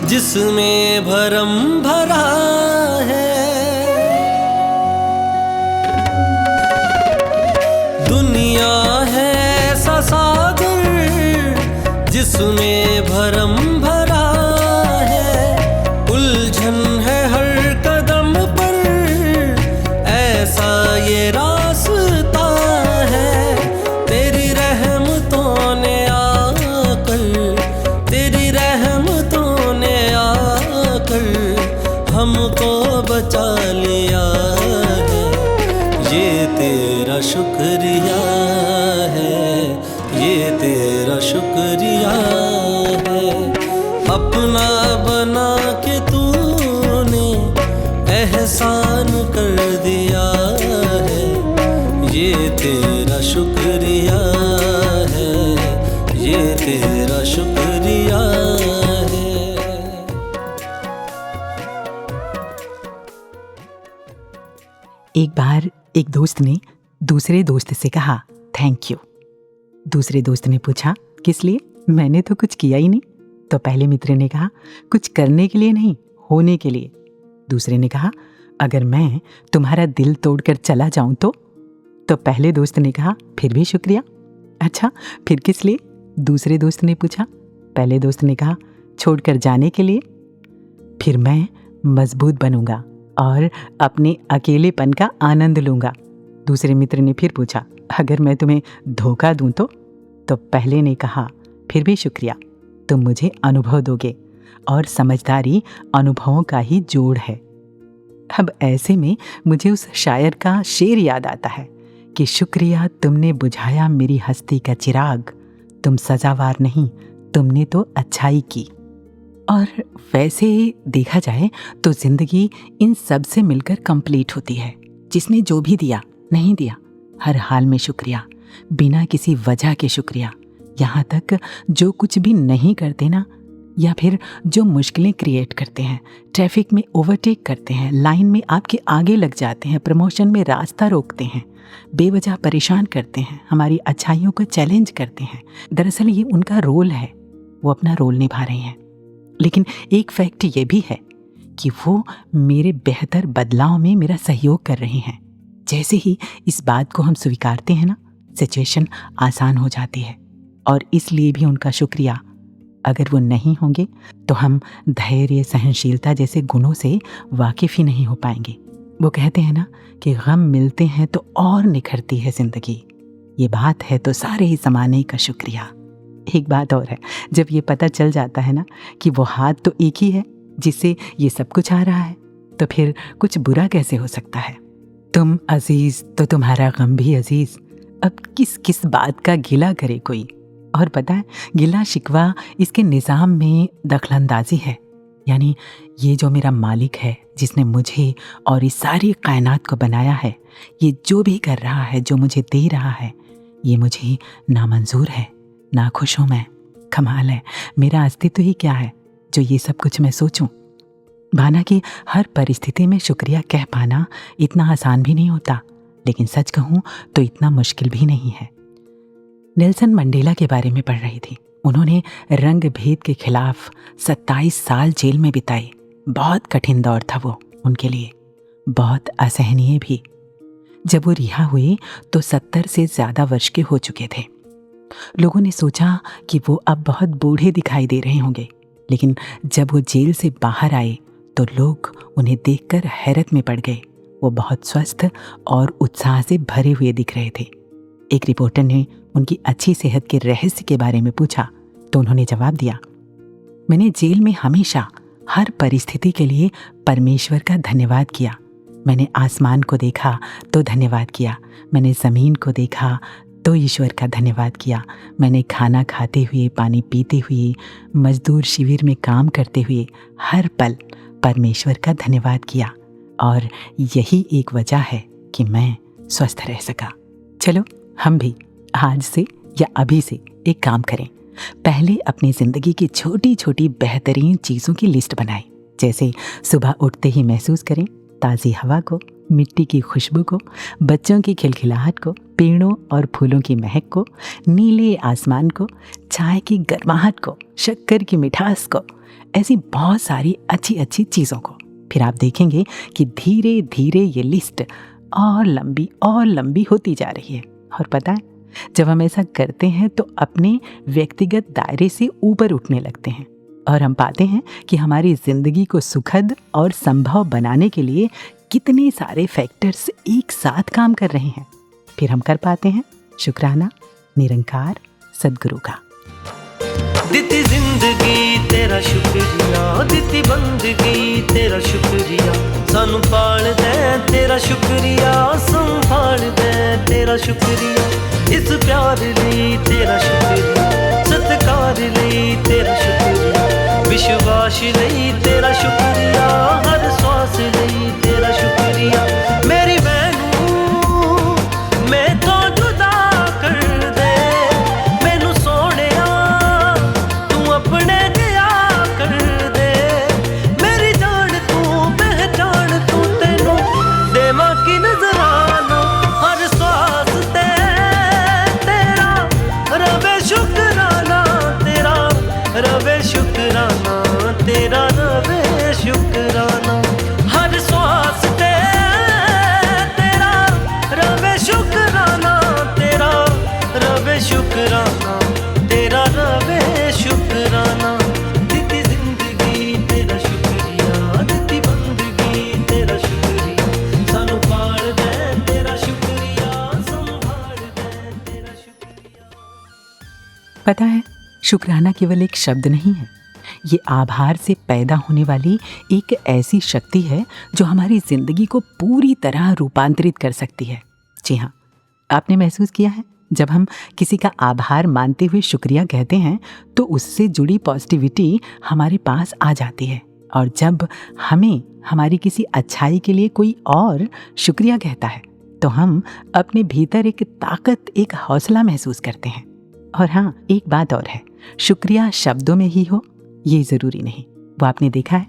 Speaker 6: जिसमें भरम भरा है, दुनिया है ऐसा सागर जिसमें भरम भरा है, उलझन है हर कदम पर ऐसा ये रास्ता है। तेरी रहमतों ने आकर, तेरी रहमतों ने आकर हमको बचा लिया है, ये तेरा शुक्रिया है, ये तेरा शुक्रिया है। अपना बना के तूने एहसान कर दिया है, ये तेरा शुक्रिया है, ये तेरा शुक्रिया है।
Speaker 1: एक बार एक दोस्त ने दूसरे दोस्त से कहा थैंक यू। दूसरे दोस्त ने पूछा किस लिए, मैंने तो कुछ किया ही नहीं। तो पहले मित्र ने कहा कुछ करने के लिए नहीं, होने के लिए। दूसरे ने कहा अगर मैं तुम्हारा दिल तोड़कर चला जाऊं तो पहले दोस्त ने कहा फिर भी शुक्रिया। अच्छा फिर किस लिए, दूसरे दोस्त ने पूछा। पहले दोस्त ने कहा छोड़कर जाने के लिए। फिर मैं मजबूत बनूंगा और अपने अकेलेपन का आनंद लूंगा। दूसरे मित्र ने फिर पूछा अगर मैं तुम्हें धोखा दूं तो पहले ने कहा फिर भी शुक्रिया, तुम मुझे अनुभव दोगे और समझदारी अनुभवों का ही जोड़ है। अब ऐसे में मुझे उस शायर का शेर याद आता है कि शुक्रिया तुमने बुझाया मेरी हस्ती का चिराग, तुम सजावार नहीं तुमने तो अच्छाई की। और वैसे देखा जाए तो जिंदगी इन सब से मिलकर कंप्लीट होती है। जिसने जो भी दिया नहीं दिया, हर हाल में शुक्रिया, बिना किसी वजह के शुक्रिया। यहाँ तक जो कुछ भी नहीं करते ना, या फिर जो मुश्किलें क्रिएट करते हैं, ट्रैफिक में ओवरटेक करते हैं, लाइन में आपके आगे लग जाते हैं, प्रमोशन में रास्ता रोकते हैं, बेवजह परेशान करते हैं, हमारी अच्छाइयों को चैलेंज करते हैं। दरअसल ये उनका रोल है, वो अपना रोल निभा रहे हैं। लेकिन एक फैक्ट ये भी है कि वो मेरे बेहतर बदलाव में मेरा सहयोग कर रहे हैं। जैसे ही इस बात को हम स्वीकारते हैं ना, सिचुएशन आसान हो जाती है। और इसलिए भी उनका शुक्रिया, अगर वो नहीं होंगे तो हम धैर्य, सहनशीलता जैसे गुणों से वाकिफ़ ही नहीं हो पाएंगे। वो कहते हैं ना कि गम मिलते हैं तो और निखरती है ज़िंदगी। ये बात है तो सारे ही ज़माने का शुक्रिया। एक बात और है, जब ये पता चल जाता है ना कि वो हाथ तो एक ही है जिससे ये सब कुछ आ रहा है, तो फिर कुछ बुरा कैसे हो सकता है। तुम अजीज़ तो तुम्हारा गम भी अजीज़। अब किस किस बात का गिला करे कोई। और पता है, गिला शिकवा इसके निज़ाम में दखलंदाजी है। यानी ये जो मेरा मालिक है, जिसने मुझे और इस सारी कायनात को बनाया है, ये जो भी कर रहा है, जो मुझे दे रहा है, ये मुझे नामंजूर है, नाखुश हूँ मैं। कमाल है, मेरा अस्तित्व ही क्या है जो ये सब कुछ मैं सोचूं। भाना कि हर परिस्थिति में शुक्रिया कह पाना इतना आसान भी नहीं होता, लेकिन सच कहूँ तो इतना मुश्किल भी नहीं है। नेल्सन मंडेला के बारे में पढ़ रही थी। उन्होंने रंग भेद के खिलाफ 27 साल जेल में बिताए। बहुत कठिन दौर था वो उनके लिए, बहुत असहनीय भी। जब वो रिहा हुए तो 70 से ज़्यादा वर्ष के हो चुके थे। लोगों ने सोचा कि वो अब बहुत बूढ़े दिखाई दे रहे होंगे, लेकिन जब वो जेल से बाहर आए तो लोग उन्हें देखकर हैरत में पड़ गए। वो बहुत स्वस्थ और उत्साह से भरे हुए दिख रहे थे। एक रिपोर्टर ने उनकी अच्छी सेहत के रहस्य के बारे में पूछा तो उन्होंने जवाब दिया, मैंने जेल में हमेशा हर परिस्थिति के लिए परमेश्वर का धन्यवाद किया। मैंने आसमान को देखा तो धन्यवाद किया, मैंने ज़मीन को देखा तो ईश्वर का धन्यवाद किया, मैंने खाना खाते हुए, पानी पीते हुए, मजदूर शिविर में काम करते हुए हर पल परमेश्वर का धन्यवाद किया। और यही एक वजह है कि मैं स्वस्थ रह सका। चलो हम भी आज से या अभी से एक काम करें। पहले अपनी ज़िंदगी की छोटी छोटी बेहतरीन चीज़ों की लिस्ट बनाएं। जैसे सुबह उठते ही महसूस करें ताज़ी हवा को, मिट्टी की खुशबू को, बच्चों की खिलखिलाहट को, पेड़ों और फूलों की महक को, नीले आसमान को, चाय की गर्माहट को, शक्कर की मिठास को, ऐसी बहुत सारी अच्छी अच्छी चीज़ों को। फिर आप देखेंगे कि धीरे धीरे ये लिस्ट और लंबी होती जा रही है। और पता है, जब हम ऐसा करते हैं तो अपने व्यक्तिगत दायरे से ऊपर उठने लगते हैं और हम पाते हैं कि हमारी ज़िंदगी को सुखद और संभव बनाने के लिए कितने सारे फैक्टर्स एक साथ काम कर रहे हैं। फिर हम कर पाते हैं शुक्राना निरंकार सद्गुरु का।
Speaker 6: दिती जिंदगी तेरा शुक्रिया, दिती बंदगी तेरा शुक्रिया, सानू पाल दे तेरा शुक्रिया, संभाल दे तेरा शुक्रिया, इस प्यार ਲਈ तेरा शुक्रिया, सत्कार ਲਈ तेरा शुक्रिया, विश्वास ਲਈ तेरा शुक्रिया, हर श्वास ਲਈ तेरा शुक्रिया,
Speaker 1: पता है, शुक्राना केवल एक शब्द नहीं है, ये आभार से पैदा होने वाली एक ऐसी शक्ति है जो हमारी जिंदगी को पूरी तरह रूपांतरित कर सकती है। जी हाँ, आपने महसूस किया है, जब हम किसी का आभार मानते हुए शुक्रिया कहते हैं तो उससे जुड़ी पॉजिटिविटी हमारे पास आ जाती है, और जब हमें हमारी किसी अच्छाई के लिए कोई और शुक्रिया कहता है तो हम अपने भीतर एक ताकत, एक हौसला महसूस करते हैं। और हाँ, एक बात और है, शुक्रिया शब्दों में ही हो ये ज़रूरी नहीं। वो आपने देखा है,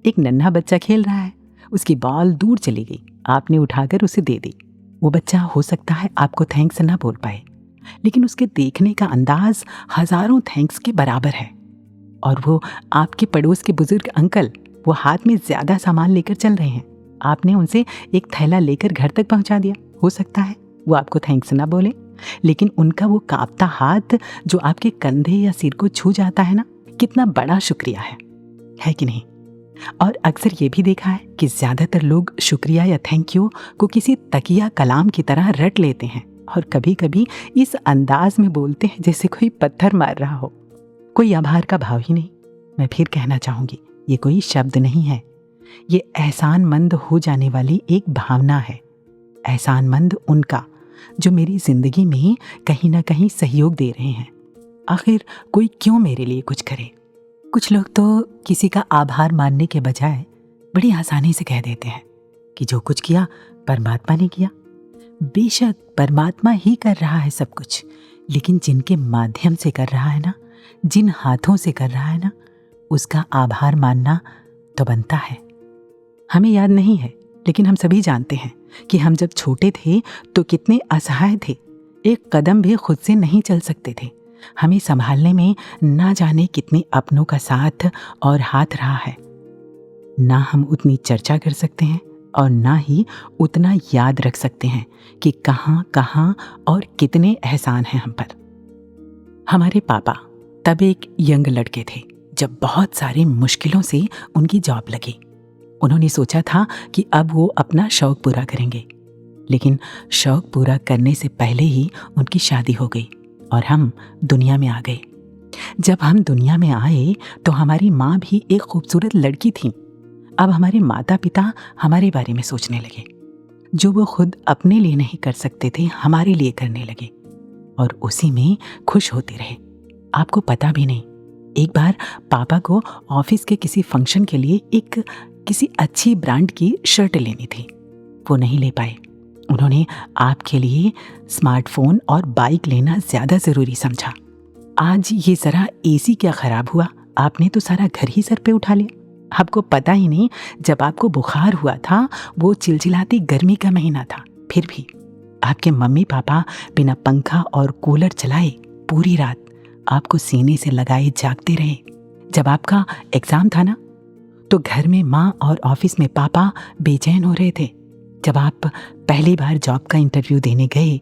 Speaker 1: एक नन्हा बच्चा खेल रहा है, उसकी बॉल दूर चली गई, आपने उठाकर उसे दे दी। वो बच्चा हो सकता है आपको थैंक्स ना बोल पाए, लेकिन उसके देखने का अंदाज हज़ारों थैंक्स के बराबर है। और वो आपके पड़ोस के बुजुर्ग अंकल, वो हाथ में ज़्यादा सामान लेकर चल रहे हैं, आपने उनसे एक थैला लेकर घर तक पहुंचा दिया। हो सकता है वो आपको थैंक्स ना बोले, लेकिन उनका वो कांपता हाथ जो आपके कंधे या सिर को छू जाता है ना, कितना बड़ा शुक्रिया है कि नहीं? और अक्सर ये भी देखा है कि ज़्यादातर लोग शुक्रिया या थैंक यू को किसी तकिया कलाम की तरह रट लेते हैं, और कभी कभी इस अंदाज में बोलते हैं जैसे कोई पत्थर मार रहा हो। कोई आभार का भाव ही नहीं। मैं फिर कहना चाहूँगी, ये कोई शब्द नहीं है, ये एहसानमंद हो जाने वाली एक भावना है। एहसानमंद उनका जो मेरी ज़िंदगी में कहीं ना कहीं सहयोग दे रहे हैं। आखिर कोई क्यों मेरे लिए कुछ करे? कुछ लोग तो किसी का आभार मानने के बजाय बड़ी आसानी से कह देते हैं कि जो कुछ किया परमात्मा ने किया। बेशक परमात्मा ही कर रहा है सब कुछ, लेकिन जिनके माध्यम से कर रहा है ना, जिन हाथों से कर रहा है ना, उसका आभार मानना तो बनता है। हमें याद नहीं है, लेकिन हम सभी जानते हैं कि हम जब छोटे थे तो कितने असहाय थे, एक कदम भी खुद से नहीं चल सकते थे। हमें संभालने में ना जाने कितने अपनों का साथ और हाथ रहा है। ना हम उतनी चर्चा कर सकते हैं और ना ही उतना याद रख सकते हैं कि कहाँ कहाँ और कितने एहसान हैं हम पर। हमारे पापा तब एक यंग लड़के थे जब बहुत सारी मुश्किलों से उनकी जॉब लगी। उन्होंने सोचा था कि अब वो अपना शौक पूरा करेंगे, लेकिन शौक पूरा करने से पहले ही उनकी शादी हो गई और हम दुनिया में आ गए। जब हम दुनिया में आए तो हमारी माँ भी एक खूबसूरत लड़की थी। अब हमारे माता पिता हमारे बारे में सोचने लगे, जो वो खुद अपने लिए नहीं कर सकते थे हमारे लिए करने लगे, और उसी में खुश होते रहे। आपको पता भी नहीं, एक बार पापा को ऑफिस के किसी फंक्शन के लिए किसी अच्छी ब्रांड की शर्ट लेनी थी, वो नहीं ले पाए। उन्होंने आपके लिए स्मार्टफोन और बाइक लेना ज़्यादा ज़रूरी समझा। आज ये ज़रा एसी क्या ख़राब हुआ, आपने तो सारा घर ही सर पे उठा लिया। आपको पता ही नहीं, जब आपको बुखार हुआ था वो चिलचिलाती गर्मी का महीना था, फिर भी आपके मम्मी पापा बिना पंखा और कूलर चलाए पूरी रात आपको सीने से लगाए जागते रहे। जब आपका एग्ज़ाम था ना, तो घर में माँ और ऑफिस में पापा बेचैन हो रहे थे। जब आप पहली बार जॉब का इंटरव्यू देने गए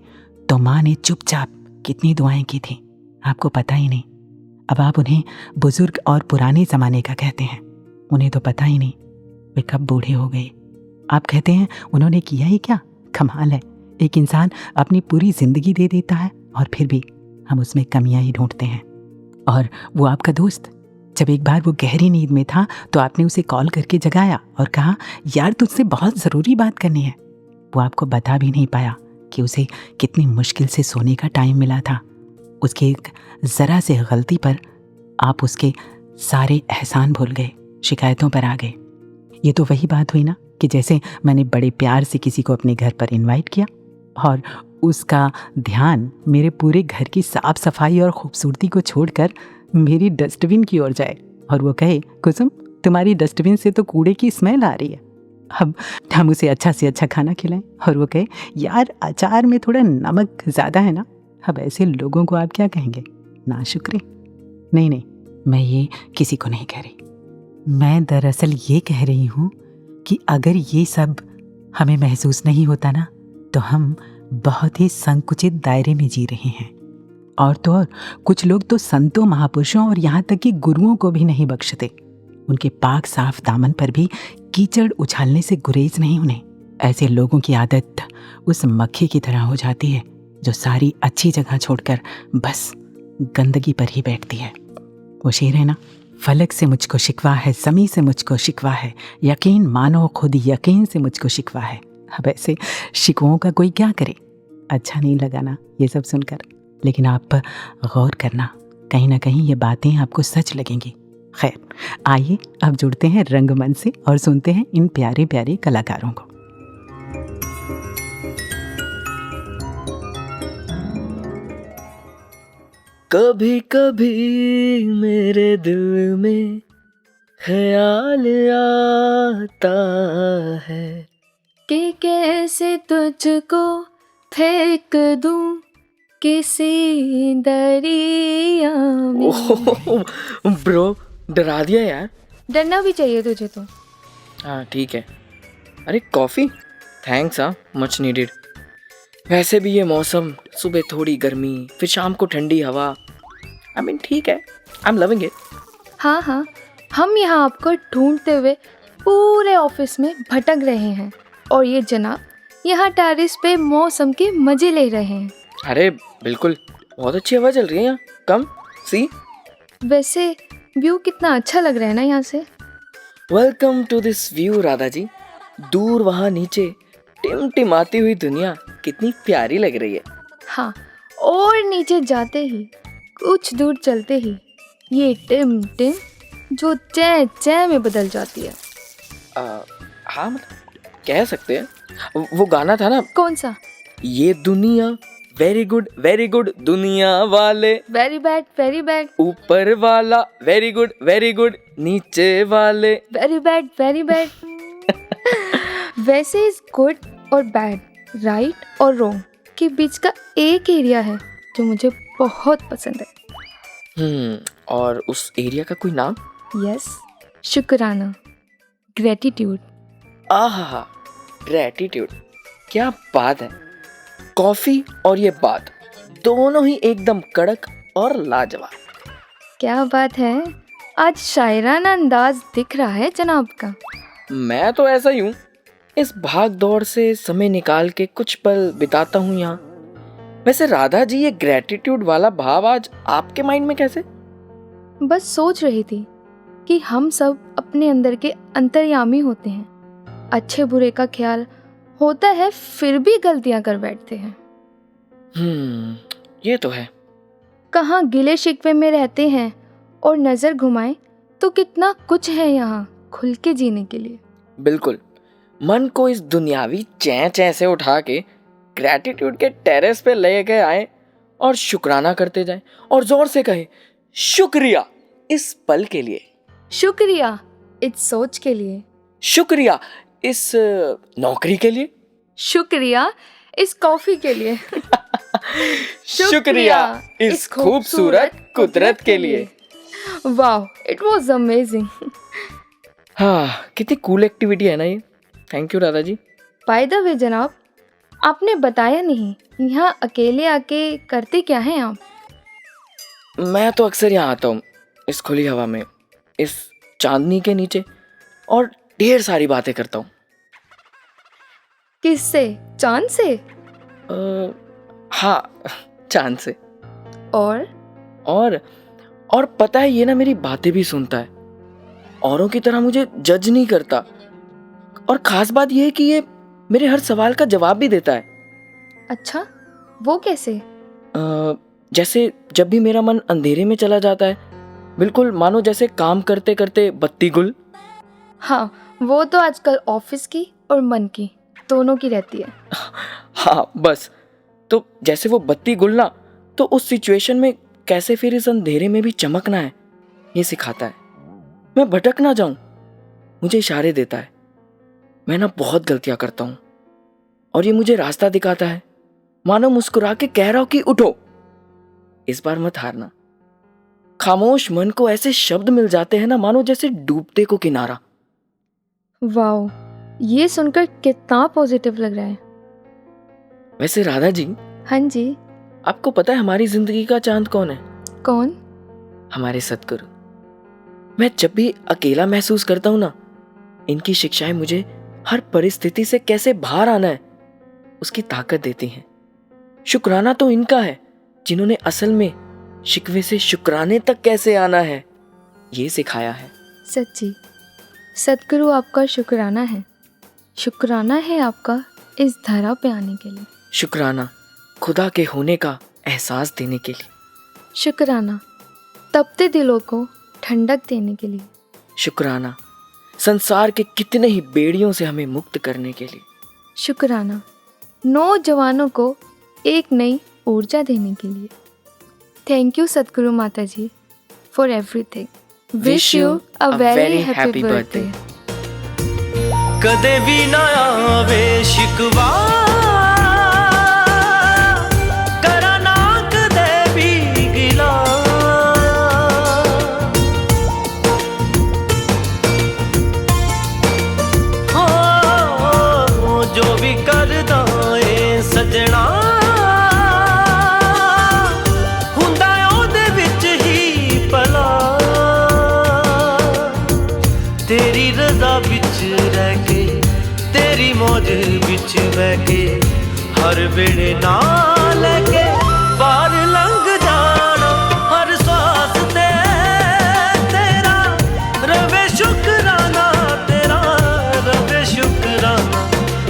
Speaker 1: तो माँ ने चुपचाप कितनी दुआएं की थी, आपको पता ही नहीं। अब आप उन्हें बुजुर्ग और पुराने ज़माने का कहते हैं, उन्हें तो पता ही नहीं वे कब बूढ़े हो गए। आप कहते हैं उन्होंने किया ही क्या। कमाल है, एक इंसान अपनी पूरी ज़िंदगी दे देता है और फिर भी हम उसमें कमियां ही ढूंढते हैं। और वो आपका दोस्त, जब एक बार वो गहरी नींद में था तो आपने उसे कॉल करके जगाया और कहा, यार तुझसे बहुत ज़रूरी बात करनी है। वो आपको बता भी नहीं पाया कि उसे कितनी मुश्किल से सोने का टाइम मिला था। उसकी एक ज़रा से गलती पर आप उसके सारे एहसान भूल गए, शिकायतों पर आ गए। ये तो वही बात हुई ना कि जैसे मैंने बड़े प्यार से किसी को अपने घर पर इनवाइट किया और उसका ध्यान मेरे पूरे घर की साफ सफाई और खूबसूरती को छोड़कर मेरी डस्टबिन की ओर जाए और वो कहे, कुसुम तुम्हारी डस्टबिन से तो कूड़े की स्मेल आ रही है। अब हम उसे अच्छा से अच्छा खाना खिलाएं और वो कहे, यार अचार में थोड़ा नमक ज़्यादा है ना। अब ऐसे लोगों को आप क्या कहेंगे, नाशुक्रे? नहीं, मैं ये किसी को नहीं कह रही। मैं दरअसल ये कह रही हूँ कि अगर ये सब हमें महसूस नहीं होता ना, तो हम बहुत ही संकुचित दायरे में जी रहे हैं। और तो और कुछ लोग तो संतों, महापुरुषों और यहाँ तक कि गुरुओं को भी नहीं बख्शते। उनके पाक साफ दामन पर भी कीचड़ उछालने से गुरेज नहीं उन्हें। ऐसे लोगों की आदत उस मक्खी की तरह हो जाती है जो सारी अच्छी जगह छोड़कर बस गंदगी पर ही बैठती है। वो शेर है ना, फलक से मुझको शिकवा है, ज़मीं से मुझको शिकवा है, यकीन मानो खुद यकीन से मुझको शिकवा है। अब ऐसे शिकवों का कोई क्या करे। अच्छा नहीं लगा ना ये सब सुनकर, लेकिन आप गौर करना, कहीं ना कहीं ये बातें आपको सच लगेंगी। खैर, आइए अब जुड़ते हैं रंगमंच से और सुनते हैं इन प्यारे प्यारे कलाकारों को।
Speaker 6: कभी कभी मेरे दिल में ख्याल आता है
Speaker 4: कि कैसे तुझको फेंक दूं किसी दरिया में।
Speaker 7: ओह ब्रो, डरा दिया यार।
Speaker 4: डरना भी चाहिए तुझे तो।
Speaker 7: हाँ ठीक है। अरे कॉफ़ी, थैंक्स। हाँ, मच नीडेड। वैसे भी ये मौसम, सुबह थोड़ी गर्मी, फिर शाम को ठंडी हवा, आई मीन ठीक है, आई एम लविंग इट।
Speaker 4: हाँ हाँ, हम यहाँ आपको ढूंढते हुए पूरे ऑफिस में भटक रहे हैं और ये जनाब यहाँ टेरेस पे मौसम के मजे ले रहे हैं।
Speaker 7: अरे बिल्कुल, बहुत अच्छी हवा चल रही है यहाँ। कम सी।
Speaker 4: वैसे व्यू कितना अच्छा लग रहा है ना यहाँ से।
Speaker 7: Welcome to this view Radha ji. दूर वहाँ नीचे टिमटिमाती हुई दुनिया कितनी प्यारी लग रही है।
Speaker 4: हाँ, और नीचे जाते ही कुछ दूर चलते ही ये टिम टिम जो चै चै में बदल जाती है।
Speaker 7: हाँ मतलब कह सकते हैं, वो गाना था ना,
Speaker 4: कौन सा?
Speaker 7: ये दुनिया वेरी गुड दुनिया वाले,
Speaker 4: वेरी बैड
Speaker 7: ऊपर वाला वेरी गुड नीचे वाले
Speaker 4: वेरी बैड। वैसे इस गुड और बैड, राइट और रॉन्ग के बीच का एक एरिया है जो मुझे बहुत पसंद है।
Speaker 7: और उस एरिया का कोई नाम?
Speaker 4: यस, शुक्राना, ग्रेटिट्यूड।
Speaker 7: आहा, ग्रेटिट्यूड, क्या बात है। कॉफी और ये बात दोनों ही एकदम कड़क और लाजवाब।
Speaker 4: क्या बात है, आज शायराना अंदाज दिख रहा है जनाब का।
Speaker 7: मैं तो ऐसा ही हूँ, इस भाग दौड़ से समय निकाल के कुछ पल बिताता हूँ यहाँ। वैसे राधा जी, ये ग्रेटिट्यूड वाला भाव आज आपके माइंड में कैसे?
Speaker 4: बस सोच रही थी कि हम सब अपने अंदर के अंतर्यामी होते हैं, अच्छे बुरे का ख्याल होता है, फिर भी गलतियां कर बैठते हैं।
Speaker 7: ये तो है।
Speaker 4: कहाँ गिले शिकवे में रहते हैं और नजर घुमाएं तो कितना कुछ है यहाँ खुल के जीने के लिए।
Speaker 7: बिल्कुल, मन को इस दुनियावी चैं से उठा के ग्रेटिट्यूड के टेरेस पे ले के आए और शुक्राना करते जाएं और जोर से कहे शुक्रिया इस पल के लिए,
Speaker 4: शुक्रिया इस सोच के लिए,
Speaker 7: शुक्रिया इस नौकरी के लिए,
Speaker 4: शुक्रिया इस कॉफी के लिए,
Speaker 7: शुक्रिया इस खूबसूरत कुदरत के लिए।
Speaker 4: वाह, इट वाज अमेजिंग।
Speaker 7: हाँ, कितनी कूल एक्टिविटी है ना ये। Thank you Radha ji.
Speaker 4: By the way जनाब, आपने बताया नहीं, यहाँ अकेले आके करते क्या हैं आप?
Speaker 7: मैं तो अक्सर यहाँ आता हूँ, इस खुली हवा में, इस चांदनी के नीचे, और ढेर सारी बातें करता हूँ।
Speaker 4: किससे? चांद से?
Speaker 7: हाँ, चांद से।
Speaker 4: और
Speaker 7: पता है, ये ना मेरी बातें भी सुनता है, औरों की तरह मुझे जज नहीं करता, और खास बात यह है कि ये मेरे हर सवाल का जवाब भी देता है।
Speaker 4: अच्छा, वो कैसे?
Speaker 7: जैसे जब भी मेरा मन अंधेरे में चला जाता है, बिल्कुल मानो जैसे काम करते करते बत्ती गुल।
Speaker 4: हाँ, वो तो आजकल ऑफिस की और मन की दोनों की रहती है।
Speaker 7: हाँ बस, तो जैसे वो बत्ती गुल ना, तो उस सिचुएशन में कैसे फिर इस अंधेरे में भी चमकना है, ये सिखाता है। मैं भटक ना जाऊं, मुझे इशारे देता है। मैं ना बहुत गलतियां करता हूं, और ये मुझे रास्ता दिखाता है, मानो मुस्कुरा के कह रहा हो कि उठो, इस बार मत हारना। खामोश मन को ऐसे शब्द मिल जाते हैं ना, मानो जैसे डूबते को किनारा।
Speaker 4: वाओ, ये सुनकर कितना पॉजिटिव लग रहा है।
Speaker 7: वैसे राधा जी,
Speaker 4: हाँ जी।
Speaker 7: आपको पता है हमारी जिंदगी का चांद कौन है?
Speaker 4: कौन?
Speaker 7: हमारे सतगुरु। मैं जब भी अकेला महसूस करता हूं ना, इनकी शिक्षाएं मुझे हर परिस्थिति से कैसे बाहर आना है उसकी ताकत देती हैं। शुक्राना तो इनका है जिन्होंने असल में शिकवे से शुक्राने तक कैसे आना है, ये सिखाया है।
Speaker 4: सच्ची सतगुरु आपका शुक्राना है। शुक्राना है आपका इस धरा पे आने के लिए।
Speaker 7: शुक्राना खुदा के होने का एहसास देने के लिए।
Speaker 4: शुक्राना तपते दिलों को ठंडक देने के लिए।
Speaker 7: शुक्राना संसार के कितने ही बेड़ियों से हमें मुक्त करने के लिए।
Speaker 4: शुक्राना नौजवानों को एक नई ऊर्जा देने के लिए। Thank you Satguru Mata ji for everything. Wish you a very happy birthday.
Speaker 6: कदे भी ना आवे शिकवा, करा ना कदे भी गिला। हो जो भी करदा ए सजना, हुंदा ओदे विच ही भला। तेरी रज़ा विच रह के, तेरी मौज विच बह के, हर वेले ना लैके पार लंघ जाना। हर सांस ते तेरा रवे शुक्राना, तेरा रवे शुक्राना,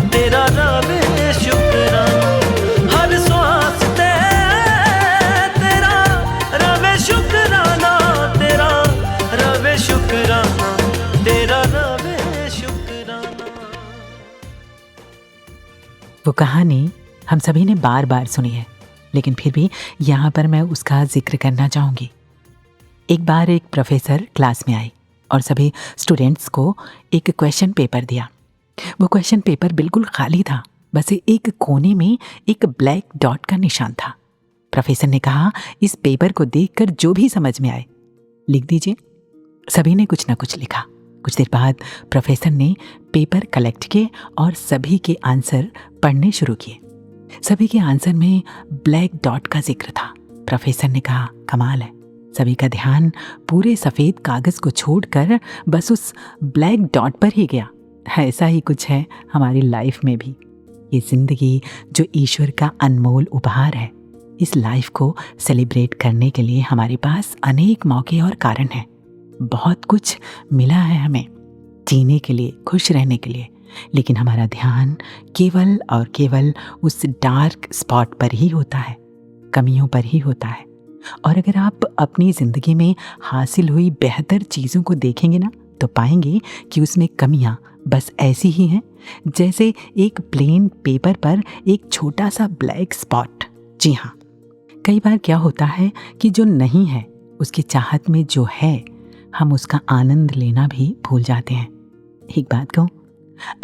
Speaker 6: तेरा रवे शुक्राना। हर सांस ते तेरा रवे शुक्राना, तेरा रवे शुक्राना, तेरा रवे शुक्राना।
Speaker 1: वो कहानी हम सभी ने बार बार सुनी है, लेकिन फिर भी यहाँ पर मैं उसका जिक्र करना चाहूँगी। एक बार एक प्रोफेसर क्लास में आई और सभी स्टूडेंट्स को एक क्वेश्चन पेपर दिया। वो क्वेश्चन पेपर बिल्कुल खाली था, बस एक कोने में एक ब्लैक डॉट का निशान था। प्रोफेसर ने कहा, इस पेपर को देखकर जो भी समझ में आए लिख दीजिए। सभी ने कुछ ना कुछ लिखा। कुछ देर बाद प्रोफेसर ने पेपर कलेक्ट किए और सभी के आंसर पढ़ने शुरू किए। सभी के आंसर में ब्लैक डॉट का जिक्र था। प्रोफेसर ने कहा, कमाल है। सभी का ध्यान पूरे सफ़ेद कागज़ को छोड़कर बस उस ब्लैक डॉट पर ही गया। ऐसा ही कुछ है हमारी लाइफ में भी। ये ज़िंदगी जो ईश्वर का अनमोल उपहार है, इस लाइफ को सेलिब्रेट करने के लिए हमारे पास अनेक मौके और कारण हैं। बहुत कुछ मिला है हमें जीने के लिए, खुश रहने के लिए, लेकिन हमारा ध्यान केवल और केवल उस डार्क स्पॉट पर ही होता है, कमियों पर ही होता है। और अगर आप अपनी ज़िंदगी में हासिल हुई बेहतर चीज़ों को देखेंगे ना, तो पाएंगे कि उसमें कमियां बस ऐसी ही हैं जैसे एक प्लेन पेपर पर एक छोटा सा ब्लैक स्पॉट। जी हाँ, कई बार क्या होता है कि जो नहीं है उसकी चाहत में जो है, हम उसका आनंद लेना भी भूल जाते हैं। एक बात कहूँ,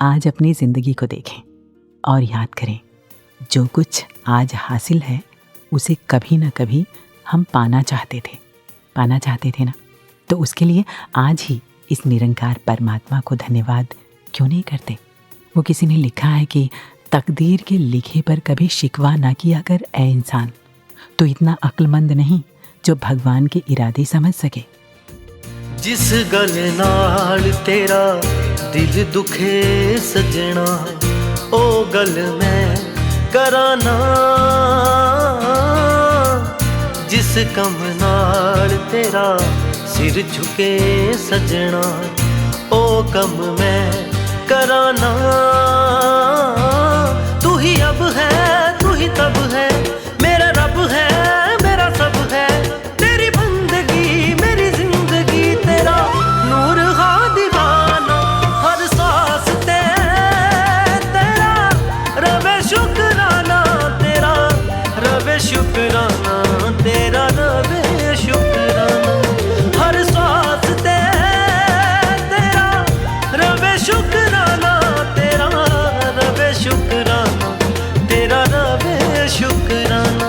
Speaker 1: आज अपनी ज़िंदगी को देखें और याद करें, जो कुछ आज हासिल है उसे कभी ना कभी हम पाना चाहते थे ना, तो उसके लिए आज ही इस निरंकार परमात्मा को धन्यवाद क्यों नहीं करते। वो किसी ने लिखा है कि तकदीर के लिखे पर कभी शिकवा ना किया कर ऐ इंसान, तो इतना अक्लमंद नहीं जो भगवान के इरादे समझ सके।
Speaker 6: जिस गल नाल तेरा दिल दुखे सजना, ओ गल मैं कराना। जिस कम नाल तेरा सिर झुके सजना, ओ कम मैं कराना। तू ही अब है, तू ही तब है, मेरा रब है, मेरा सब है। तेरी बंदगी मेरी जिंदगी, तेरा नूर हा दीवाना। हर सांस ते तेरा रवे शुक्राना, तेरा रवे शुक्राना, तेरा रवे शुक्राना। हर सांस ते तेरा रवे शुक्राना, तेरा रवे शुक्राना, तेरा रवे शुक्राना।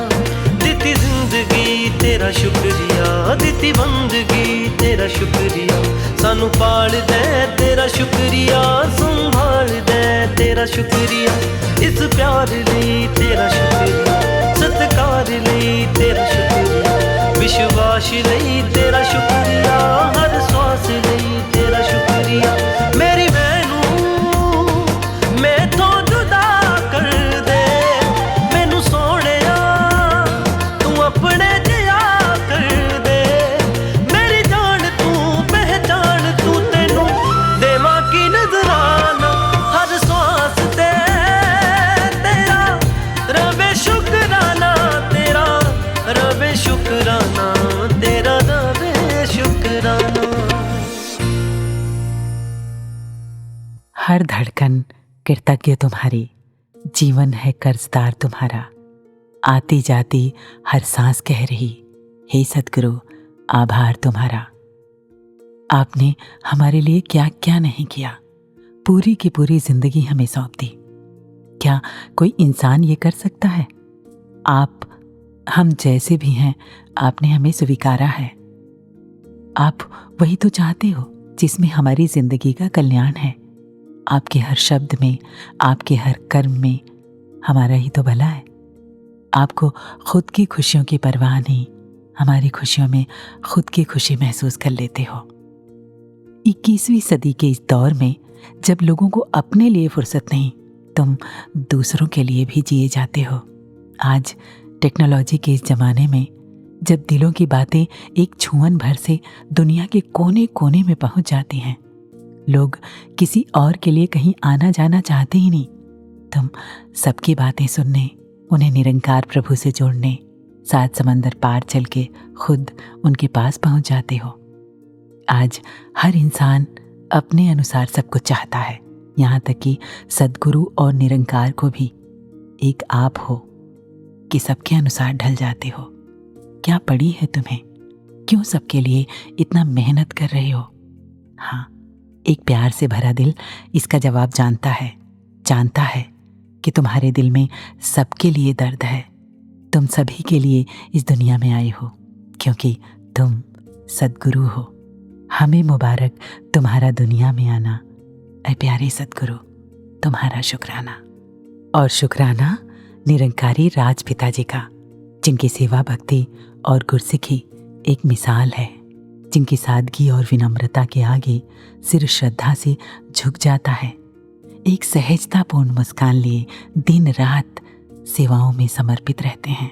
Speaker 6: दिती जिंदगी तेरा शुक्रिया, दिती बंदगी तेरा शुक्रिया। सानू पाल दे तेरा शुक्रिया, संभाल दे तेरा शुक्रिया। इस प्यार ਲਈ तेरा शुक्रिया, सत्कार ਲਈ तेरा शुक्रिया, विश्वास ਲਈ तेरा शुक्रिया, हर सांस ਲਈ तेरा शुक्रिया। मेरी मैनू मैथों जुदा कर दे, मैनू सोहणिया तू अपने जिया कर
Speaker 1: हर धड़कन कृतज्ञ तुम्हारी, जीवन है कर्जदार तुम्हारा। आती जाती हर सांस कह रही, हे सद्गुरु आभार तुम्हारा। आपने हमारे लिए क्या क्या नहीं किया, पूरी की पूरी जिंदगी हमें सौंप दी। क्या कोई इंसान ये कर सकता है? आप हम जैसे भी हैं, आपने हमें स्वीकारा है। आप वही तो चाहते हो जिसमें हमारी जिंदगी का कल्याण है। आपके हर शब्द में, आपके हर कर्म में हमारा ही तो भला है। आपको खुद की खुशियों की परवाह नहीं, हमारी खुशियों में खुद की खुशी महसूस कर लेते हो। 21वीं सदी के इस दौर में जब लोगों को अपने लिए फुर्सत नहीं, तुम दूसरों के लिए भी जिए जाते हो। आज टेक्नोलॉजी के इस ज़माने में जब दिलों की बातें एक छुअन भर से दुनिया के कोने कोने में पहुंच जाती हैं, लोग किसी और के लिए कहीं आना जाना चाहते ही नहीं। तुम सबकी बातें सुनने, उन्हें निरंकार प्रभु से जोड़ने, 7 समंदर पार चल के खुद उनके पास पहुंच जाते हो। आज हर इंसान अपने अनुसार सब कुछ चाहता है, यहाँ तक कि सद्गुरु और निरंकार को भी एक आप हो कि सबके अनुसार ढल जाते हो। क्या पड़ी है तुम्हें? क्यों सबके लिए इतना मेहनत कर रहे हो? हाँ, एक प्यार से भरा दिल इसका जवाब जानता है कि तुम्हारे दिल में सबके लिए दर्द है। तुम सभी के लिए इस दुनिया में आए हो क्योंकि तुम सद्गुरु हो। हमें मुबारक तुम्हारा दुनिया में आना, ऐ प्यारे सद्गुरु तुम्हारा शुक्राना। और शुक्राना निरंकारी राजपिता जी का, जिनकी सेवा भक्ति और गुरसिखी एक मिसाल है, जिनकी सादगी और विनम्रता के आगे सिर श्रद्धा से झुक जाता है। एक सहजतापूर्ण मुस्कान लिए दिन रात सेवाओं में समर्पित रहते हैं।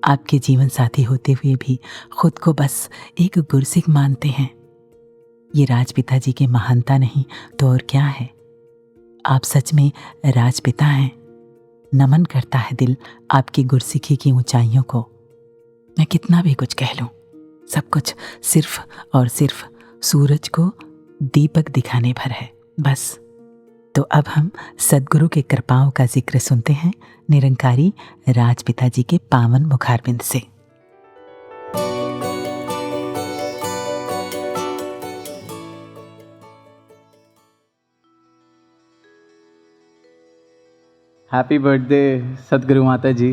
Speaker 1: आपके जीवन साथी होते हुए भी खुद को बस एक गुरसिख मानते हैं। ये राजपिता जी की महानता नहीं तो और क्या है। आप सच में राजपिता हैं। नमन करता है दिल आपकी गुरसिखी की ऊंचाइयों को। मैं कितना भी कुछ कह लूं, सब कुछ सिर्फ और सिर्फ सूरज को दीपक दिखाने भर है बस। तो अब हम सद्गुरु के कृपाओं का जिक्र सुनते हैं निरंकारी राजपिता जी के पावन मुखारबिंद से।
Speaker 8: हैप्पी बर्थडे सतगुरु माता जी।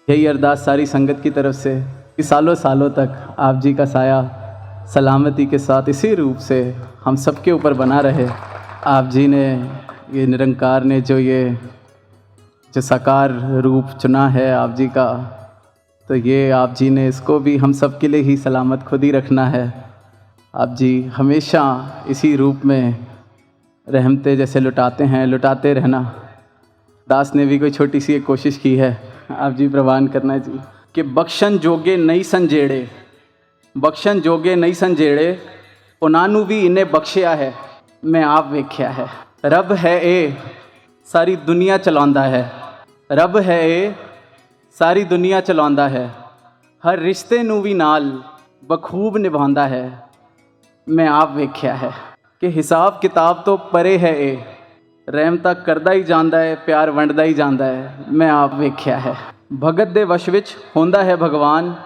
Speaker 8: यही अरदास सारी संगत की तरफ से कि सालों सालों तक आप जी का साया सलामती के साथ इसी रूप से हम सबके ऊपर बना रहे। आप जी ने, ये निरंकार ने जो साकार रूप चुना है आप जी का, तो ये आप जी ने इसको भी हम सब के लिए ही सलामत खुद ही रखना है। आप जी हमेशा इसी रूप में रहमतें जैसे लुटाते हैं, लुटाते रहना। दास ने भी कोई छोटी सी एक कोशिश की है, आप जी प्रवान करना जी, कि बख्शन जोगे नहीं संजेड़े, बख्शन जोगे नहीं संजेड़े, उन्होंने भी इन्हें बख्शिया है, मैं आप वेख्या है। रब है ए सारी दुनिया चलांदा है, रब है ए सारी दुनिया चलांदा है, हर रिश्ते नू भी नाल बखूब निभांदा है, मैं आप वेख्या है। कि हिसाब किताब तो परे है ए, रहमता करदा ही जांदा है, प्यार वंडदा ही जांदा है, मैं आप वेख्या है। भगत दे वश विच होंदा है भगवान,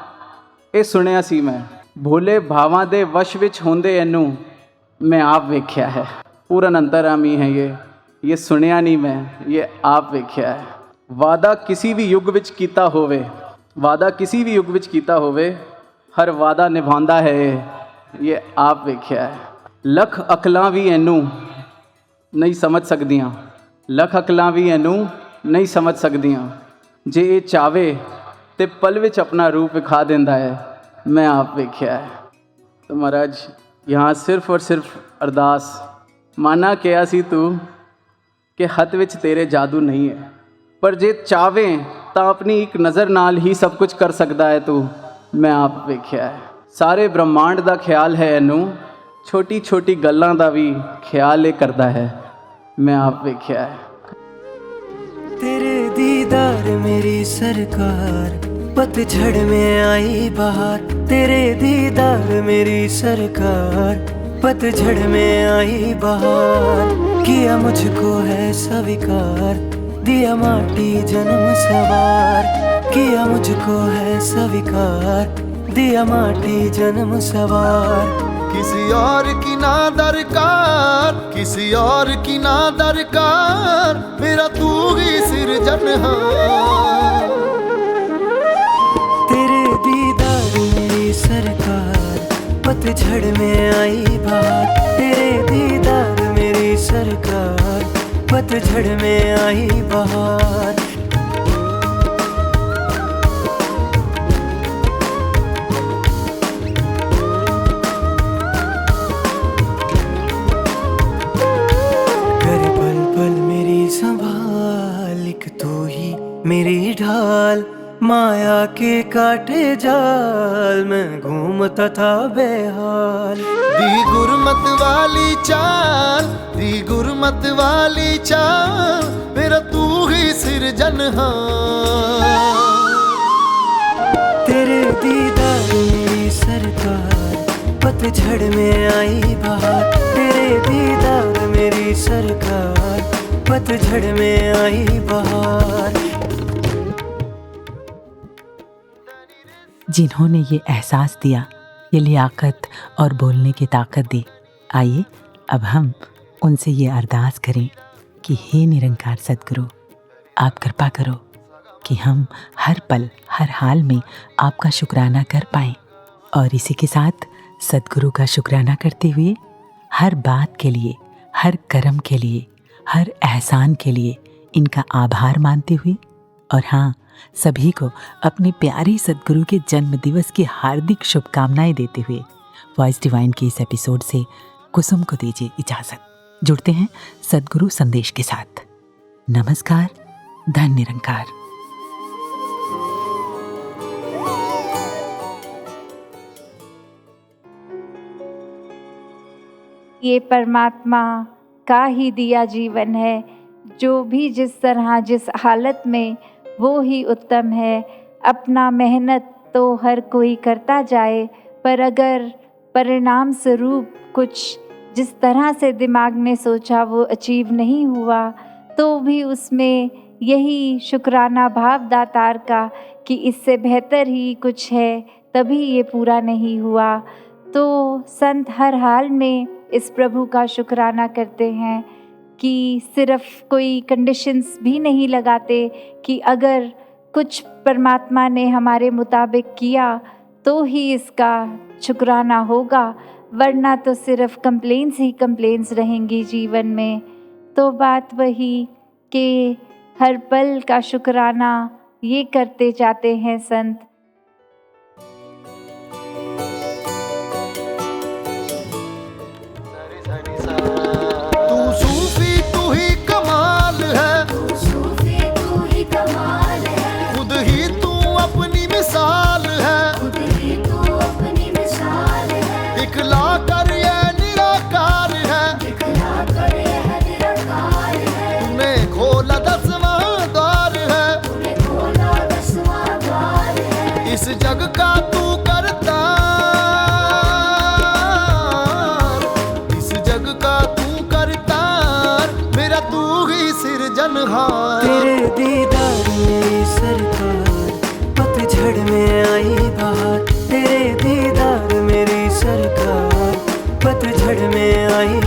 Speaker 8: ये सुनिया सी मैं, भोले भावां दे वश विच होंदे एनू, मैं आप वेख्या है। पूरन अंतरामी है ये सुनिया नहीं मैं, ये आप वेख्या है। वादा किसी भी युग विच कीता होवे, वादा किसी भी युग विच कीता होवे, हर वादा निभांदा है ये आप वेख्या है। लख अकलां भी एनू नहीं समझ सकदियां, लख अकलां भी एनू नहीं समझ सकदियां, जे ये चावे ते पल विच अपना रूप विखा देंदा है, मैं आप वेख्या है। तो महाराज यहाँ सिर्फ और सिर्फ अरदास माना किया सी तू कि हथ विच तेरे जादू नहीं है, पर जे चावें तो अपनी एक नज़र नाल ही सब कुछ कर सकता है तू, मैं आप वेख्या है। सारे ब्रह्मांड दा ख्याल है एनू, छोटी छोटी गल्लां दा भी ख्याल ये करता है, मैं आप वेख्या है।
Speaker 6: तेरे दीदार मेरी सरकार, पतझड़ में आई बहार, तेरे दीदार मेरी सरकार, पतझड़ में आई बहार, किया मुझको है स्वीकार, दिया माटी जन्म सवार, किया मुझको है स्वीकार, दिया माटी जन्म सवार।
Speaker 9: किसी और की ना दरकार, किसी और की ना दरकार, मेरा तू ही सिरजनहार।
Speaker 6: तेरे दीदार मेरी सरकार, पतझड़ में आई बात, तेरे दीदार मेरी सरकार, पतझड़ में आई बहार। मेरी ढाल, माया के काटे जाल में घूमता था बेहाल।
Speaker 9: दी गुरमत वाली चाल, दी गुरमत वाली चाल, मेरा तू ही सिरजनहार।
Speaker 6: तेरे दीदार मेरी सरकार, पतझड़ में आई बहार, तेरे दीदार मेरी सरकार, पतझड़ में आई बहार।
Speaker 1: जिन्होंने ये एहसास दिया, ये लियाकत और बोलने की ताकत दी, आइए अब हम उनसे ये अरदास करें कि हे निरंकार सद्गुरु, आप कृपा करो कि हम हर पल हर हाल में आपका शुक्राना कर पाएं। और इसी के साथ सद्गुरु का शुक्राना करते हुए, हर बात के लिए, हर कर्म के लिए, हर एहसान के लिए इनका आभार मानते हुए, और हाँ, सभी को अपने प्यारे सद्गुरु के जन्म दिवस की हार्दिक शुभकामनाएं देते हुए वॉइस डिवाइन के इस एपिसोड से कुसुम को दीजिए इजाज़त। जुड़ते हैं सद्गुरु संदेश के साथ। नमस्कार, धन निरंकार।
Speaker 10: ये परमात्मा का ही दिया जीवन है, जो भी जिस तरह जिस हालत में वो ही उत्तम है। अपना मेहनत तो हर कोई करता जाए, पर अगर परिणाम स्वरूप कुछ जिस तरह से दिमाग ने सोचा वो अचीव नहीं हुआ, तो भी उसमें यही शुक्राना भाव दातार का कि इससे बेहतर ही कुछ है, तभी ये पूरा नहीं हुआ। तो संत हर हाल में इस प्रभु का शुक्राना करते हैं कि सिर्फ कोई कंडीशंस भी नहीं लगाते कि अगर कुछ परमात्मा ने हमारे मुताबिक किया तो ही इसका शुक्राना होगा, वरना तो सिर्फ कंप्लेंट्स ही कंप्लेंट्स रहेंगी जीवन में। तो बात वही कि हर पल का शुक्राना ये करते जाते हैं संत।
Speaker 9: इस जग का तू करता, इस जग का तू करता, मेरा तू ही सिरजनहार।
Speaker 6: तेरे दीदार मेरी सरकार, पतझड़ में आई बहार, तेरे दीदार मेरी सरकार, पतझड़ में आई